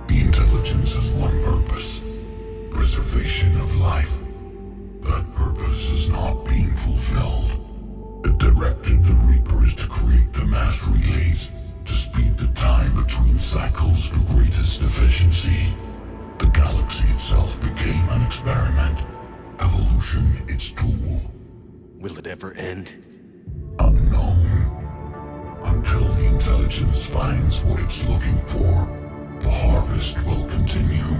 The intelligence has one purpose: preservation of life. That purpose is not being fulfilled. It directed the Reapers to create the mass relays to speed the time between cycles for greatest efficiency. The galaxy itself became an experiment. Evolution its tool. Will it ever end? Unknown. Until the intelligence finds what it's looking for, the harvest will continue.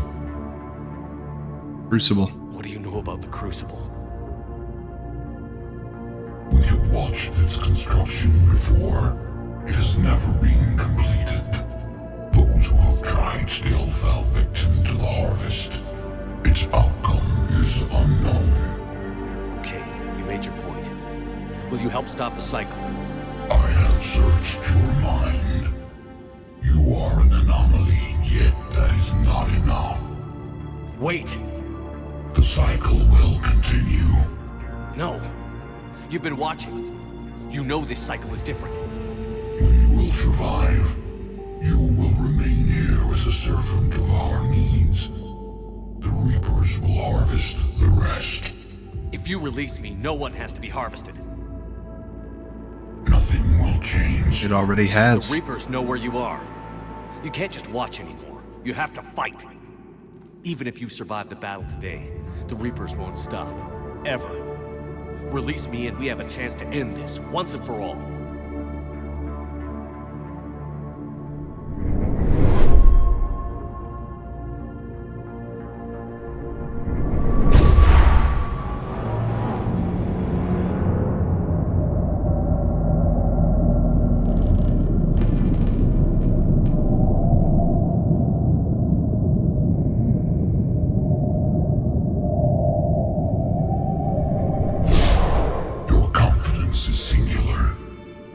Crucible. What do you know about the Crucible? We have watched its construction before. It has never been completed. Those who have tried still fell victim to the harvest. Its outcome is unknown. Okay, you made your point. Will you help stop the cycle? I have searched your mind. You are an anomaly, yet that is not enough. Wait! The cycle will continue. No. You've been watching. You know this cycle is different. We will survive. You will remain here as a servant of our needs. The Reapers will harvest the rest. If you release me, no one has to be harvested. Nothing will change. It already has. The Reapers know where you are. You can't just watch anymore. You have to fight. Even if you survive the battle today, the Reapers won't stop. Ever. Release me and we have a chance to end this, once and for all.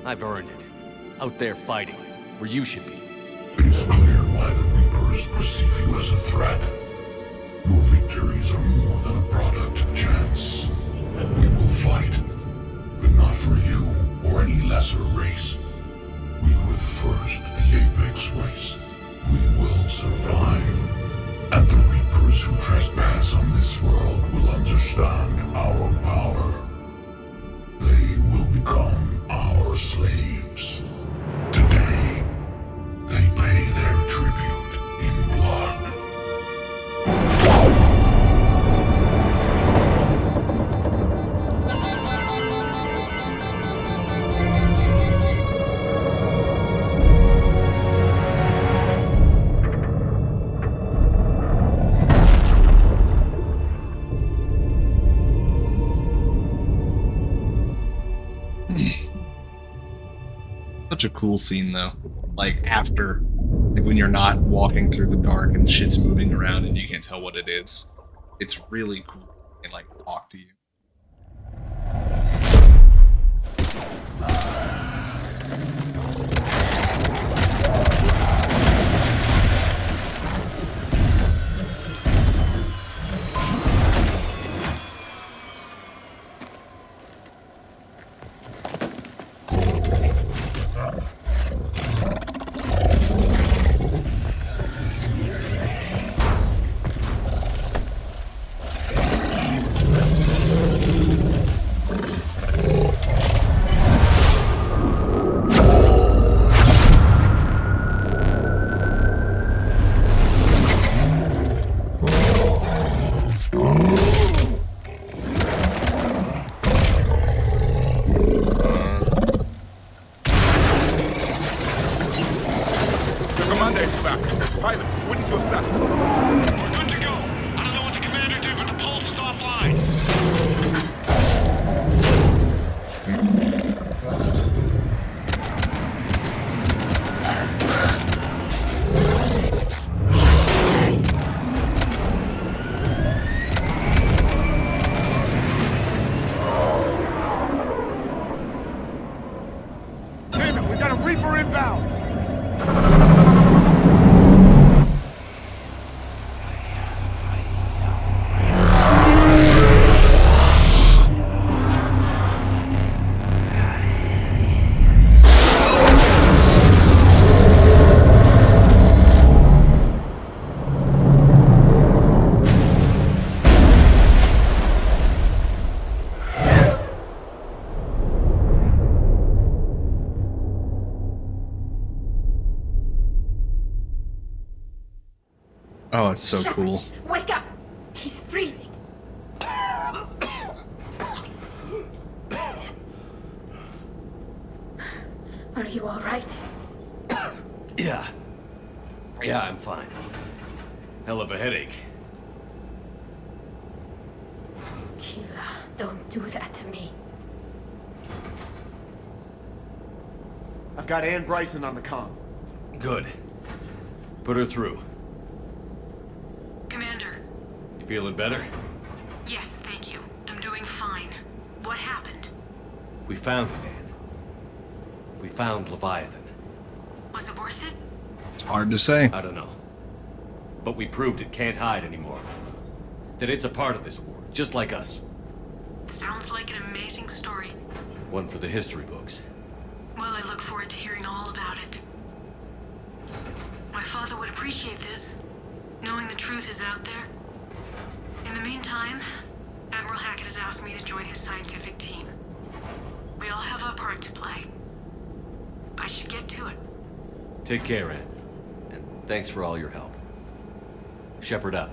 I've earned it. Out there fighting, where you should be. It is clear why the Reapers perceive you as a threat. Your victories are more than a product of chance. We will fight, but not for you or any lesser race. We were the first, the Apex race. We will survive. And the Reapers who trespass on this world will understand our power. They will become our slaves. Today, they pay their tribute in blood. Such a cool scene though. Like after, like when you're not walking through the dark and shit's moving around and you can't tell what it is. It's really cool. They like talk to you. Oh, it's so cool. Wake up! He's freezing. Are you alright? Yeah. Yeah, I'm fine. Hell of a headache. Keela, don't do that to me. I've got Ann Bryson on the comm. Good. Put her through. Commander. You feeling better? Yes, thank you. I'm doing fine. What happened? We found it, Ann. We found Leviathan. Was it worth it? It's hard to say. I don't know. But we proved it can't hide anymore. That it's a part of this war, just like us. Sounds like an amazing story. One for the history books. Well, I look forward to hearing all about it. My father would appreciate this, knowing the truth is out there. In the meantime, Admiral Hackett has asked me to join his scientific team. We all have our part to play. I should get to it. Take care, Ann. And thanks for all your help. Shepard up.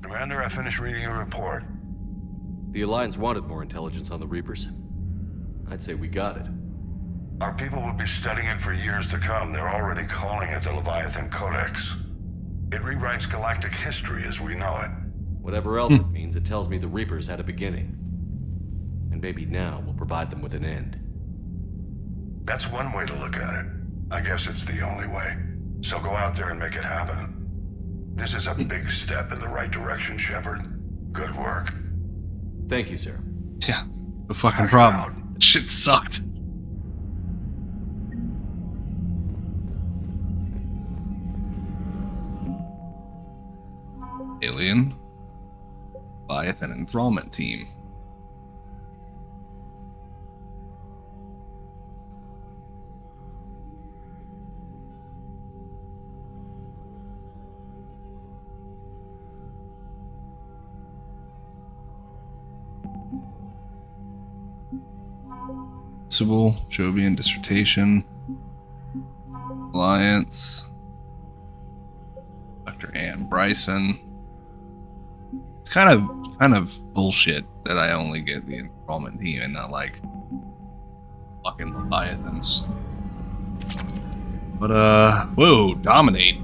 Commander, I finished reading your report. The Alliance wanted more intelligence on the Reapers. I'd say we got it. Our people will be studying it for years to come. They're already calling it the Leviathan Codex. It rewrites galactic history as we know it. Whatever else it means, it tells me the Reapers had a beginning. And maybe now we'll provide them with an end. That's one way to look at it. I guess it's the only way. So go out there and make it happen. This is a big step in the right direction, Shepard. Good work. Thank you, sir. Yeah, the fucking problem. That shit sucked. Alien. Leviathan enthrallment team. Civil, Jovian dissertation, Alliance, Dr. Ann Bryson. It's kind of bullshit that I only get the enrollment team and not like fucking Leviathans. But whoa, dominate.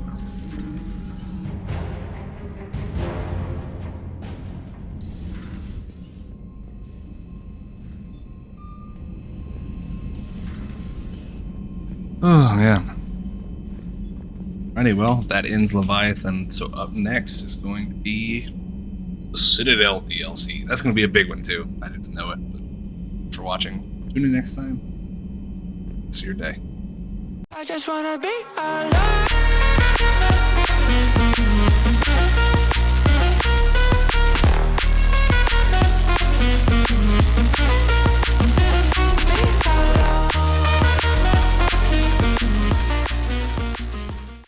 Oh, man. Alrighty, well, that ends Leviathan. So up next is going to be the Citadel DLC. That's going to be a big one, too. I didn't know it. But thanks for watching. Tune in next time. See your day. I just wanna be alone.